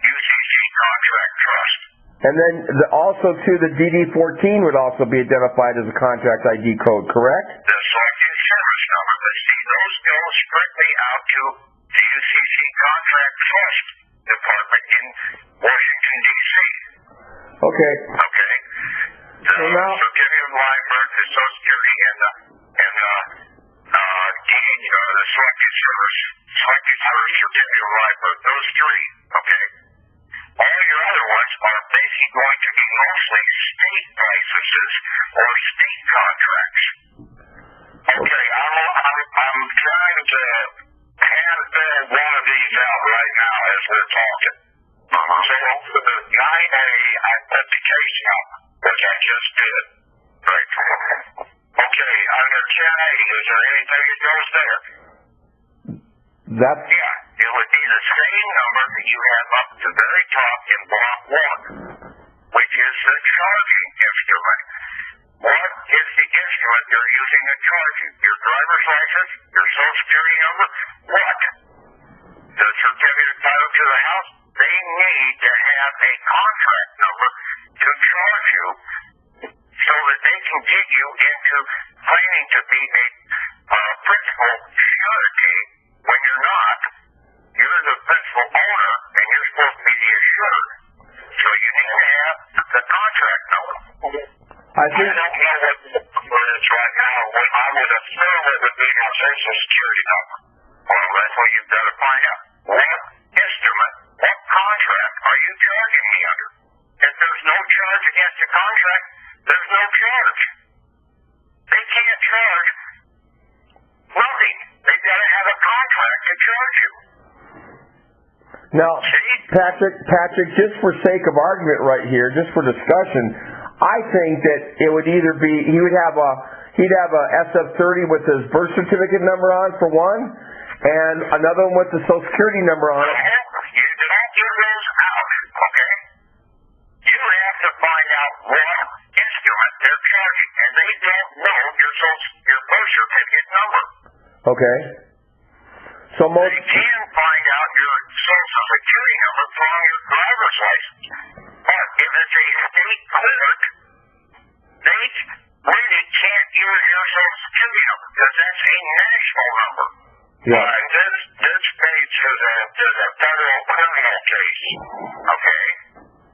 UCC contract trust. And then also too, the DD-14 would also be identified as a contract ID code, correct? The selected service number, but see, those go strictly out to the UCC contract trust department in Washington, D.C. Okay. Okay. The certificate of life, birth, the Social Security, and the selected service certificate of life, birth, those three. Okay. All your other ones are basically going to be mostly state licenses or state contracts. Okay, I'm trying to handle one of these out right now as we're talking. So for the 9A, I put the case number, which I just did. Right. Okay, under 10A, is there anything that goes there? That's... Yeah, it would be the same number that you have up at the very top in block 1, which is the charging instrument. What is the instrument they're using to charge you? Your driver's license? Your Social Security number? What? The certificate of title to the house? They need to have a contract number to charge you so that they can get you into claiming to be a principal surety when you're not. You're the principal owner and you're supposed to be the insured. So you need to have the contract number. I don't know what it is right now. I would assume it would be my Social Security number. Well, that's what you've got to find out. What instrument, what contract are you charging me under? If there's no charge against the contract, there's no charge. They can't charge nothing. They've got to have a contract to charge you. Now, Patrick, just for sake of argument right here, just for discussion, I think that it would either be, he would have he'd have a SF-30 with his birth certificate number on, for one, and another one with the Social Security number on it. You don't give those out, okay? You have to find out what instrument they're charging, and they don't know your birth certificate number. Okay. So most... They can find out your Social Security number from your driver's license. But if it's a state court, they really can't use your Social Security number because that's a national number. Yeah. This case is a federal criminal case. Okay?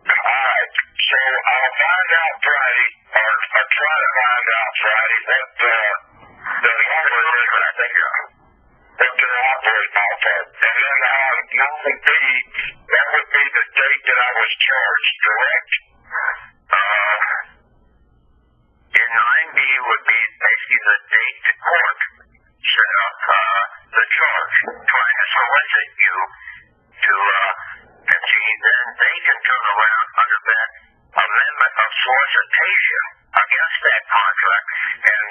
Alright. So I'll find out Friday, or I'll try to find out Friday what the number is, and I think what they're operating off of. And then that would be the date that I was charged, correct? In 9B would be basically the date the court set up the charge, trying to solicit you to, and see, then they can turn around under that amendment of solicitation against that contract, and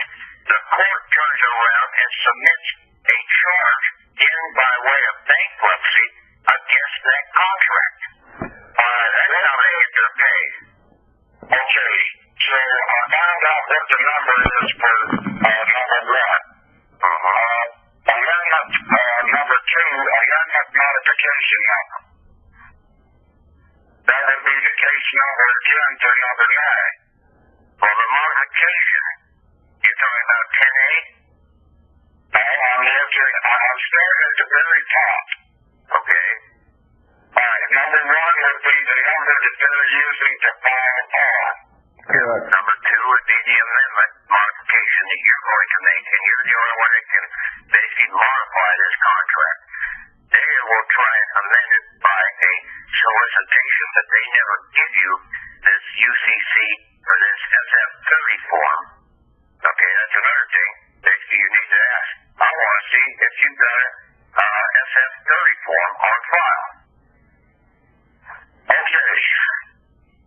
the court turns around and submits a charge in by way of bankruptcy against that contract. That's how they get their pay. Okay, so I found out what the number is for number one. Amendment number two, amendment modification number. That would be the case number 10 to number 9. For the modification, you're talking about 10A? I'm starting at the very top. Okay. Alright, number one would be the number that they're using to file on. Correct. Number two would be the amendment modification that you're going to make, and you're the only one that can basically modify this contract. They will try and amend it by a solicitation, but they never give you this UCC or this SF-30 form. Okay, that's another thing. Basically, you need to ask. I want to see if you've got a SF-30 form on file. Okay.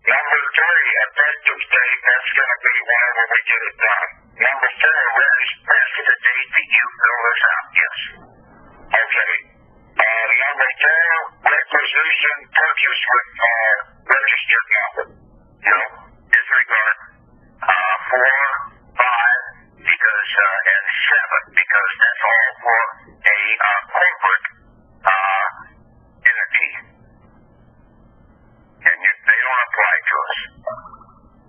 Number 3, effective date, that's going to be whenever we get it done. Number 4, rest of the date that you fill this out, yes. Okay. Number 4, requisition purchase with registered number. No, disregard. 4, 5, because, and 7, because that's all for a corporate entity. And they don't apply to us.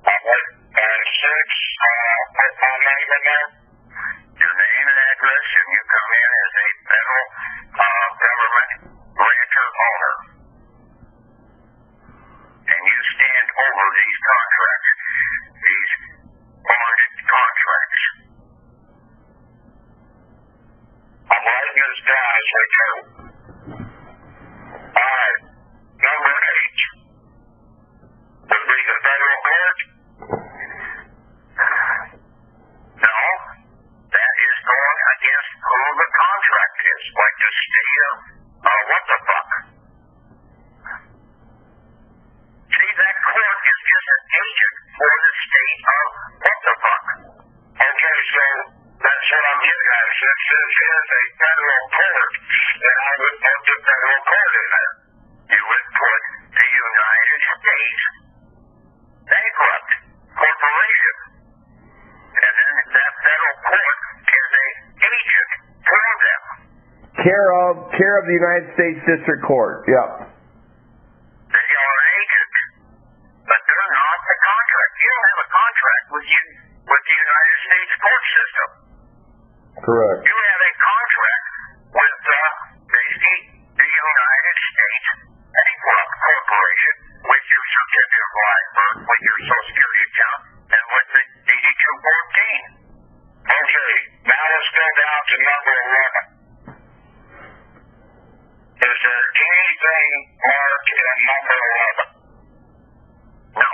And 6, put my name in there. Your name and address, and you come in as a federal government rancher owner. And you stand over these contracts, these bonded contracts. I'm writing this down as we go. Alright, number 8. Would be the federal court? No, that is going against who the contract is, like the state of what the fuck. See, that court is just an agent for the state of what the fuck. Okay, so that's what I'm getting at. Since this is a federal court, then I would put the federal court in there. You would put the United States bankrupt corporation. And then that federal court is an agent for them. Care of the United States District Court, yeah. They are an agent, but they're not the contract. You don't have a contract with the United States court system. Correct. You have a contract with the United States bankrupt corporation with your certificate of life birth, with your Social Security account, and with the DD-214. Okay, now let's go down to number 11. Is there anything marked in number 11? No.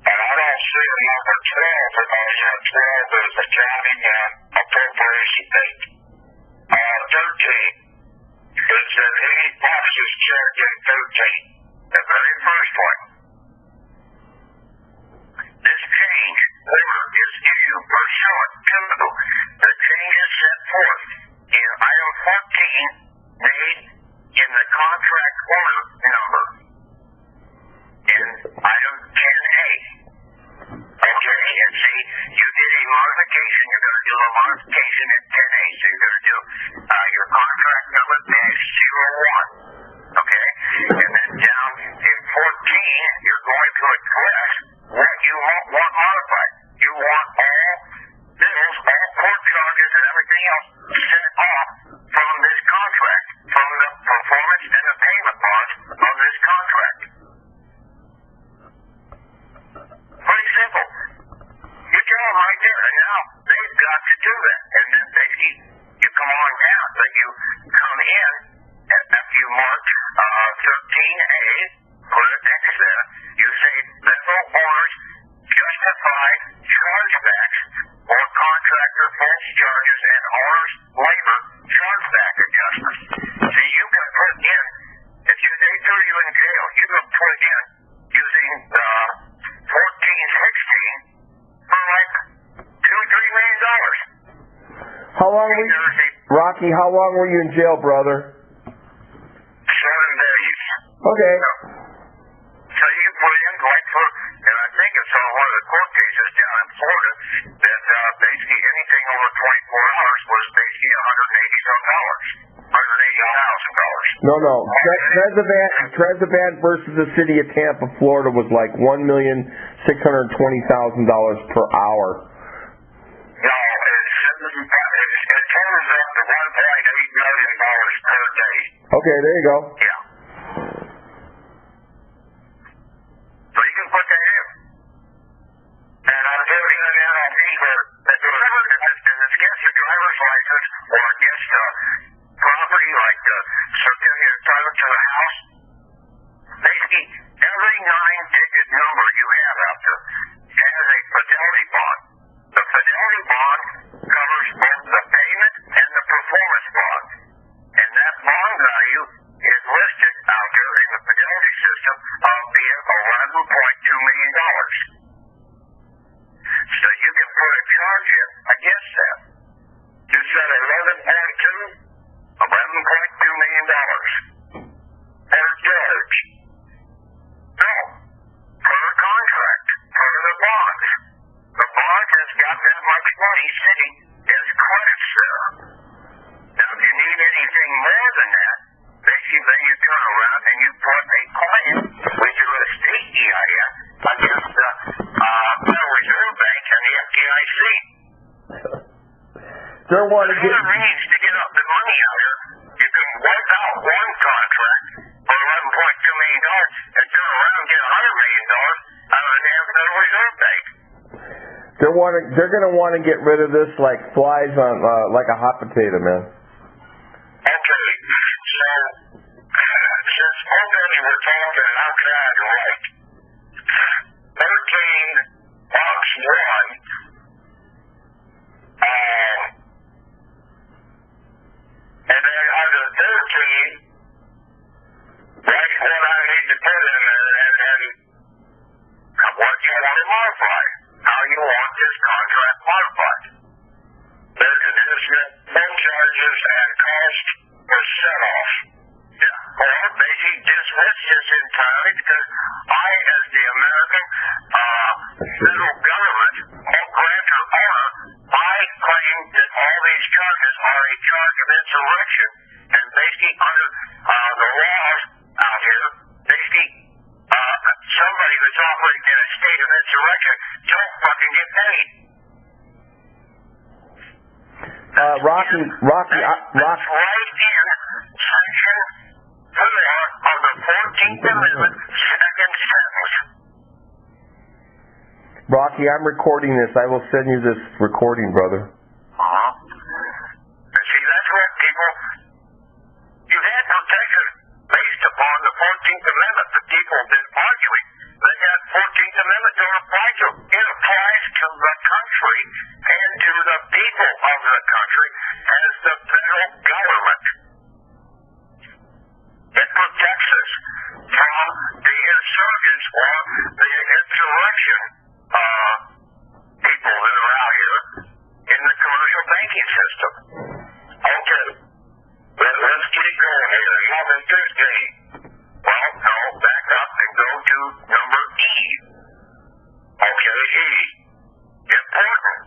And I don't see a number 12 because 12 is accounting and appropriation date. 13. Is there any boxes checked in 13? The very first one. This change order modification, you're going to do a modification in 10A. So you're going to do your contract number -01. Okay? And then down in 14, you're going to address what you want modified. You want all bills, all court charges, and everything else sent off from this contract, from the performance and the payment bonds of this contract. Pretty simple. You tell them right there, and now they've got to do that. And then basically, you come on down, but you come in after you mark 13A, put a X there. You say vessel owners justify chargebacks or contractor false charges and owners labor chargeback adjustments. So you can put in, if they threw you in jail, you can put in using 1416 for like $2-3 million. Rocky, how long were you in jail, brother? 7 days. Okay. So you can put in like for, and I think it's on one of the court cases down in Florida, that basically anything over 24 hours was basically $180,000. No. Trezovan versus the city of Tampa, Florida was like $1,620,000 per hour. No, it totals up to $1.8 million per day. Okay, there you go. Yeah. So you can put that in. And I'm doing an NLP here. If it's against the driver's license or against property like the certificate of title to the house, basically every 9-digit number you have out there has a fidelity bond. The fidelity bond covers both the payment and the performance bond. And that bond value is listed out there in the fidelity system of being $11.2 million. So you can put a charge in against that. You said $11.2 million. Per judge. No. Per contract. Per the bonds. The bond has got that much money sitting as credits there. Now, if you need anything more than that, basically then you turn around and you put a claim, which is a state EIN, against the Federal Reserve Bank and the FDIC. They're wanting to get means to get up the money out here. You can wipe out one contract for $11.2 million and turn around and get $100 million out of the damn Federal Reserve Bank. They're going to want to get rid of this like flies on like a hot potato, man. Okay, so since already we're talking outside right, 13 box 1. And then under 13, that's what I need to put in there, and what you want to modify, how you want this contract modified. There's an additional phone charges and cost for set-off. Yeah. Or basically dismiss this entirely because I, as the American federal government, or grantor owner, I claim that all these charges are a charge of insurrection, and basically under the laws out here, basically somebody that's operating in a state of insurrection don't fucking get paid. Rocky. That's right in Section 4 of the 14th Amendment, second sentence. Rocky, I'm recording this. I will send you this recording, brother. And see, that's what people, you've had protection based upon the 14th Amendment. The people have been arguing. They got 14th Amendment to apply to. It applies to the country and to the people of the country as the federal government. It protects us from the insurgents or the insurrection people that are out here in the commercial banking system. Okay, let's keep going here. Number 15. Well, no, back up and go to number E. Okay, E. Important.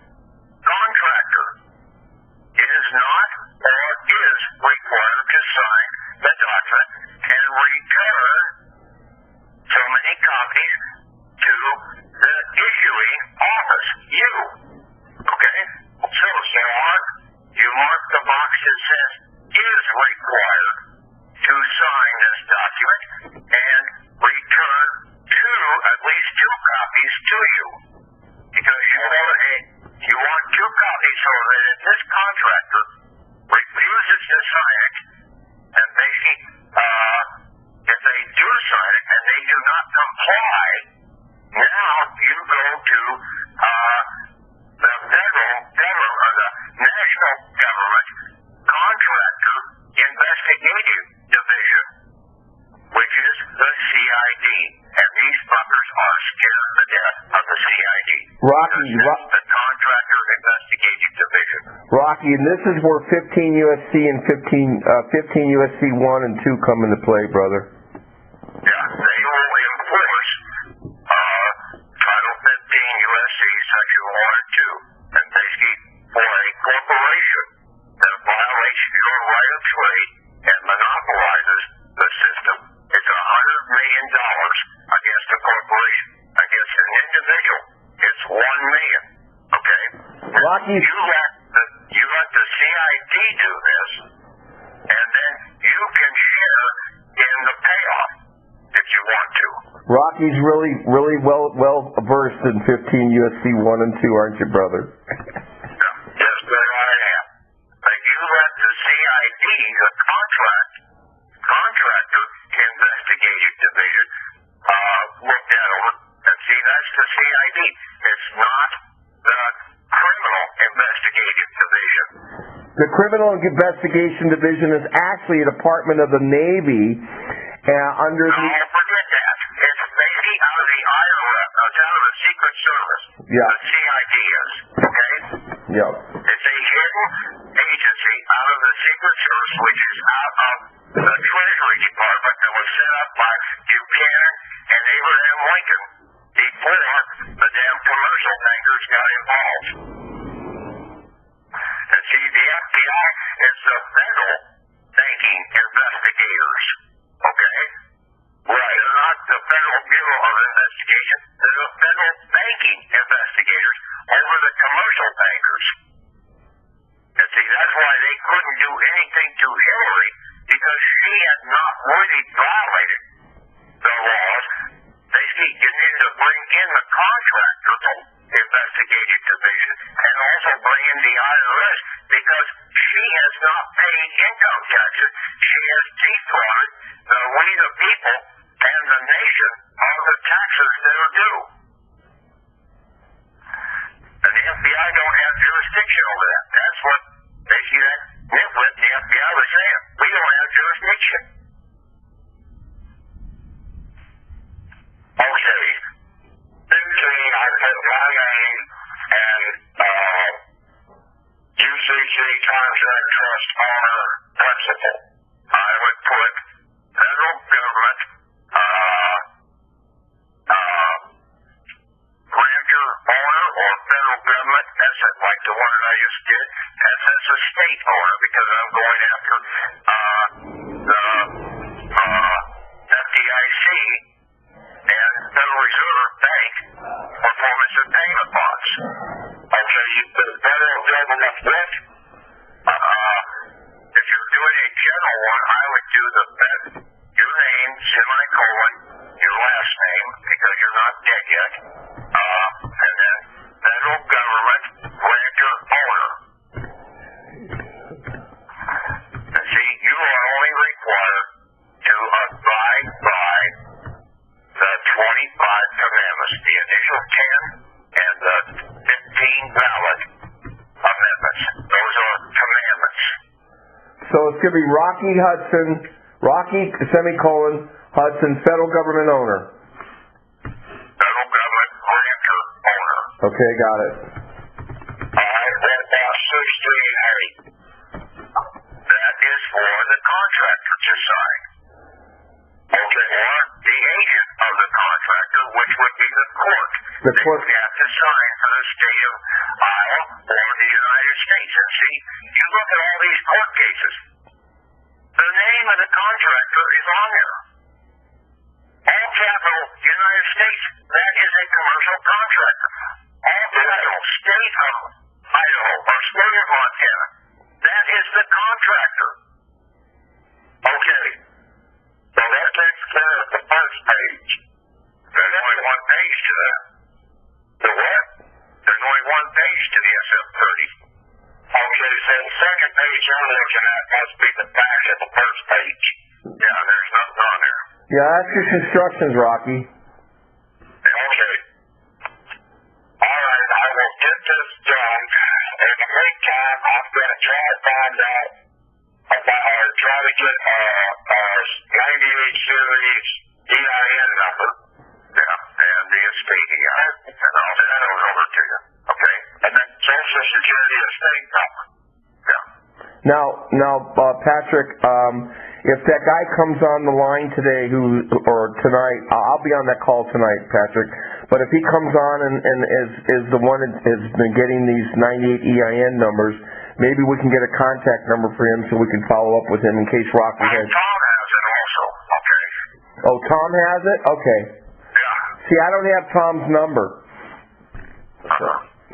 contractor refuses to sign it, and if they do sign it and they do not comply, now you go to the federal government or the national government contractor investigative division, which is the CID, and these fuckers are scared to death of the CID. The Contractor Investigative Division. Rocky, and this is where 15 USC and 15 USC 1 and 2 come into play, brother. Yeah, they will enforce Title 15 USC Section 1 and 2, and basically for a corporation that violates your right of trade and monopolizes the system, it's $100 million against a corporation. Against an individual, it's $1 million. Okay? Rocky, you let the CID do this, and then you can share in the payoff if you want to. Rocky's really well versed in 15 USC 1 and 2, aren't you, brother? Yes, sir, I am. But you let the CID, the Contractor Investigative Division, look that over. And see, that's the CID. It's not the Criminal Investigative Division. The Criminal Investigation Division is actually a department of the Navy under the... No, forget that. It's Navy out of the IRS, out of the Secret Service. Yeah. The CID is, okay? Yeah. It's a hidden agency out of the Secret Service, which is out of the Treasury Department that was set up by Buchanan and Abraham Lincoln before the damn commercial bankers got involved. And see, the FBI is the federal banking investigators, okay? Right. They're not the Federal Bureau of Investigation. They're the federal banking investigators over the commercial bankers. And see, that's why they couldn't do anything to Hillary, because she had not really violated the laws. Basically, you needed to bring in the Contractor Investigative Division and also bring in the IRS, because she has not paid income taxes. She has defrauded we the people and the nation of the taxes that are due. And the FBI don't have jurisdiction over that. That's what basically that nitwit, the FBI, was saying. We don't have jurisdiction. Okay. I put my name and UCC Contract Trust Owner Principal. I would put federal government grantor owner or federal government asset, like the one that I just did. That's a state owner, because I'm going after the FDIC and Federal Reserve Bank performance and payment bonds. Okay, the federal government with, if you're doing a general one, I would do your name, semicolon, your last name, because you're not dead yet, and then federal government grantor owner. And see, you are only required to abide by the 25 commandments, the initial 10 and the 15 valid amendments. Those are commandments. So it's going to be Rocky, semicolon, Hudson, federal government owner. Federal government grantor owner. Okay, got it. That's 16A. That is for the contractor to sign. Okay, or the agent of the contractor, which would be the court. The court would have to sign for the state of Iowa or the United States. And see, you look at all these court cases, the name of the contractor is on there. All capital United States, that is a commercial contractor. All federal, state of Idaho or state of Montana, that is the contractor. Okay. So that takes care of the first page. There's only one page to that. The what? There's only one page to the SF-30. Okay, so the second page you're looking at must be the back of the first page. Yeah, there's nothing on there. Yeah, that's just instructions, Rocky. Okay. All right, I will get this done. In the meantime, I'm going to try to find out about, or try to get our 98 series EIN number. Yeah, and the SPDI, and I'll send those over to you. Okay? And then Social Security and state number. Yeah. Now, Patrick, if that guy comes on the line today, or tonight, I'll be on that call tonight, Patrick. But if he comes on and is the one that has been getting these 98 EIN numbers, maybe we can get a contact number for him so we can follow up with him in case Rocky has. Tom has it also. Okay. Oh, Tom has it? Okay. Yeah. See, I don't have Tom's number.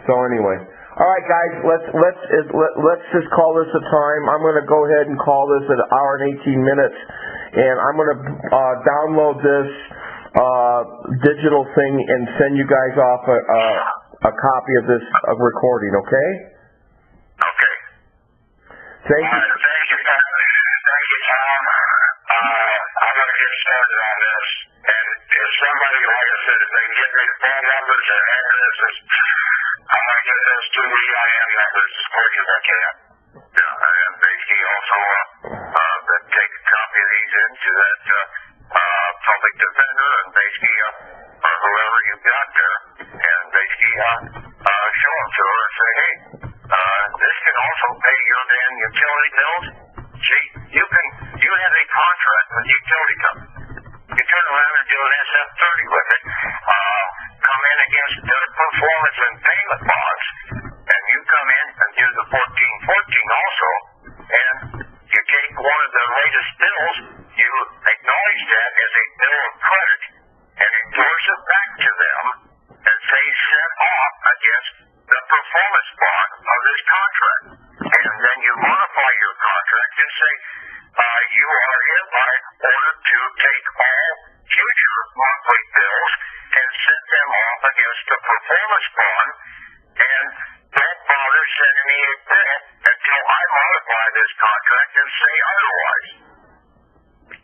So anyway. All right, guys, let's just call this a time. I'm going to go ahead and call this an hour and 18 minutes, and I'm going to download this digital thing and send you guys off a copy of this recording. Okay? Okay. Thank you. Thank you, Tom. Thank you, Tom. I'm going to get started on this, and if somebody, like I said, if they can get me the phone numbers or addresses, I'm going to get those two EIN numbers as quick as I can. Yeah, and basically also take a copy of these into that public defender and basically or whoever you've got there, and basically show them to her and say, hey, this can also pay your damn utility bills. See, you have a contract with the utility company. You turn around and do an SF-30 with it, come in against their performance and payment bonds, and you come in and do the 1414 also, and you take one of the latest bills, you acknowledge that as a bill of credit, and endorse it back to them, and say set off against the performance bond of this contract. And then you modify your contract and say, you are hereby ordered to take all future monthly bills and set them off against the performance bond, and don't bother sending me a bill until I modify this contract and say otherwise.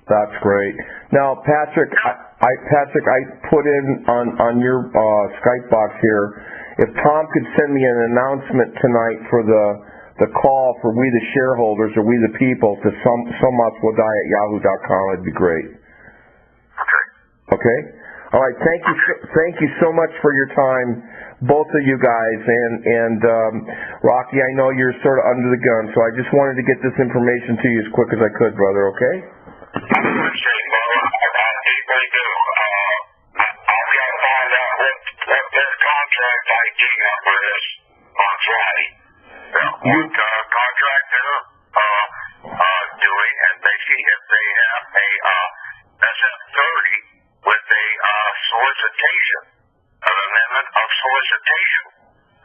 That's great. Now, Patrick, I put in on your Skype box here, if Tom could send me an announcement tonight for the call for we the shareholders or we the people to somaswildie@yahoo.com, it'd be great. Okay. Okay? All right, thank you so much for your time, both of you guys, and Rocky, I know you're sort of under the gun, so I just wanted to get this information to you as quick as I could, brother, okay? I appreciate it, brother. I deeply do. I'll try to find out what their contract ID number is on Friday. What contractor doing, and basically if they have a SF-30 with a solicitation, an amendment of solicitation,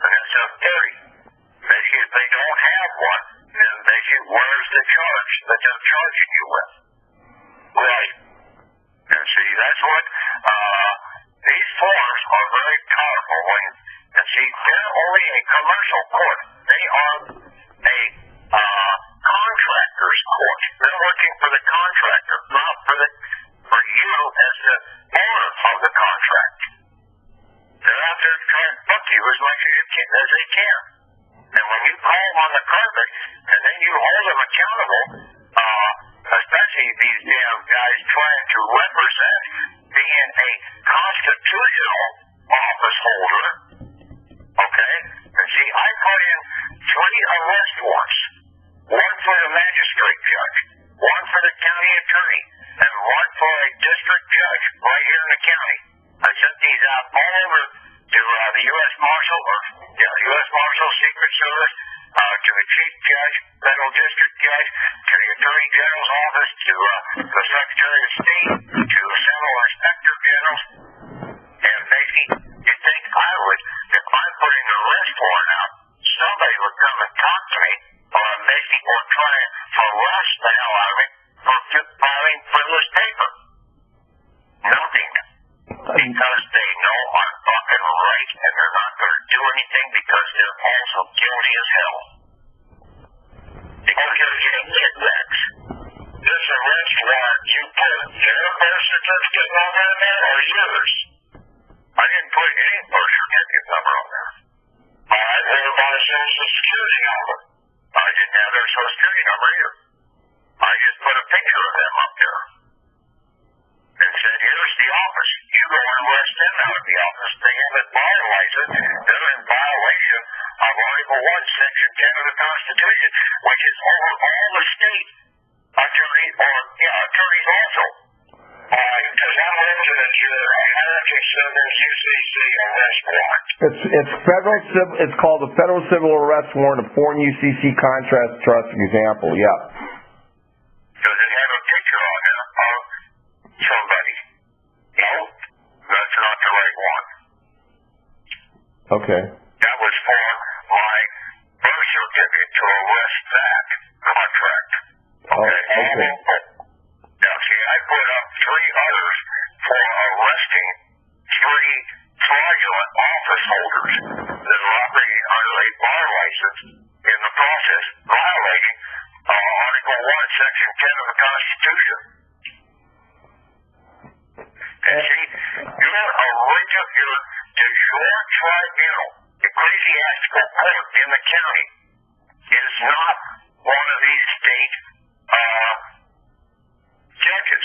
an SF-30. Basically, if they don't have one, then basically where's the charge that they're charging you with? Right. And see, that's what these forms are very powerful. And see, they're only a commercial court. They are a contractor's court. They're working for the contractor, not for you as the owner of the contract. They're out there trying to book you as much as they can. And when you call them on the carpet, and then you hold them accountable, especially these damn guys trying to represent being a constitutional office holder, okay? And see, I put in 3 arrest warrants, one for the magistrate judge, one for the county attorney, and one for a district judge right here in the county. I sent these out all over to the U.S. Marshal, U.S. Marshal, Secret Service, to the Chief Judge, Federal District Judge, to the Attorney General's Office, to the Secretary of State, to several Inspector Generals. And basically, you think I would, if I'm putting an arrest warrant out, somebody would come and talk to me, or try and harass the hell out of me for filing frivolous paper. Nothing. Because they know I'm fucking right, and they're not going to do anything because they're also guilty as hell. kickbacks. This arrest warrant, you put their birth certificate number in there or yours? I didn't put any birth certificate number on there. Alright, what about a social security number? I didn't have their social security number either. I just put a picture of them up there. And said, here's the office. You go and arrest them out of the office. They haven't violated it. They're in violation of Article 1, Section 10 of the Constitution, which is over all the state attorneys also. Because I'm looking at your American Civil UCC arrest warrant. It's federal civil. It's called the Federal Civil Arrest Warrant of Foreign UCC Contract Trust Example. Yeah. Does it have a picture on there of somebody? No, that's not the right one. Okay. That was for my birth certificate to arrest that contract. Okay. Okay. Now, see, I put up 3 others for arresting 3 fraudulent office holders that are operating under a bar license in the process, violating Article 1, Section 10 of the Constitution. And see, you're a regular de jure tribunal, ecclesiastical court in the county, is not one of these state judges.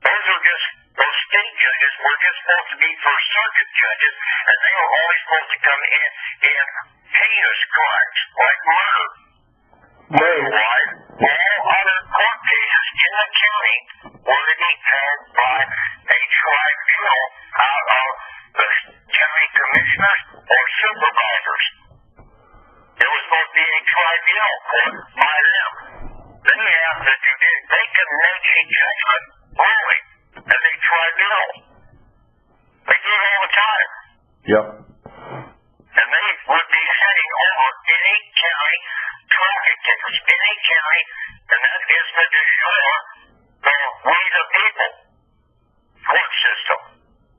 Those state judges were just supposed to be First Circuit judges, and they were only supposed to come in heinous crimes like murder. Otherwise, all other court cases in the county were to be held by a tribunal out of the county commissioners or supervisors. It was supposed to be a tribunal court by them. They have to do this. They can make a judgment ruling as a tribunal. They do it all the time. Yep. And they would be sitting over any county traffic tickets, any county, and that is the de jure, the we the people court system.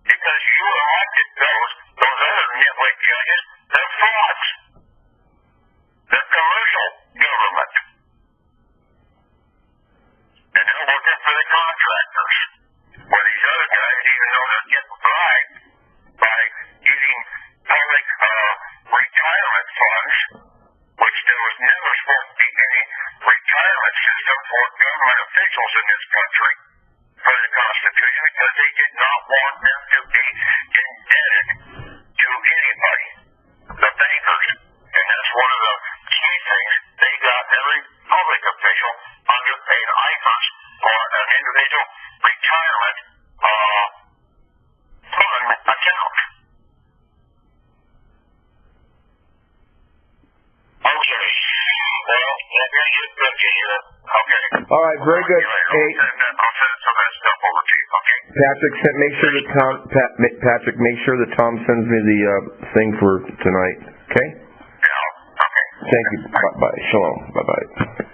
Because you elected those other nitwit judges, they're frauds. They're commercial government. And they're working for the contractors. Where these other guys, even though they're getting bribed by using public retirement funds, which there was never supposed to be any retirement system for government officials in this country for the Constitution, because they did not want them to be indebted to anybody, the bankers. And that's one of the key things. They got every public official under an IFRS or an individual retirement fund account. Okay. Well, here's your picture here. Okay. All right. Very good. Hey, I'll send some of that stuff over to you. Okay. Patrick, make sure that Tom sends me the thing for tonight. Okay. Yeah. Okay. Thank you. Bye. Shalom. Bye.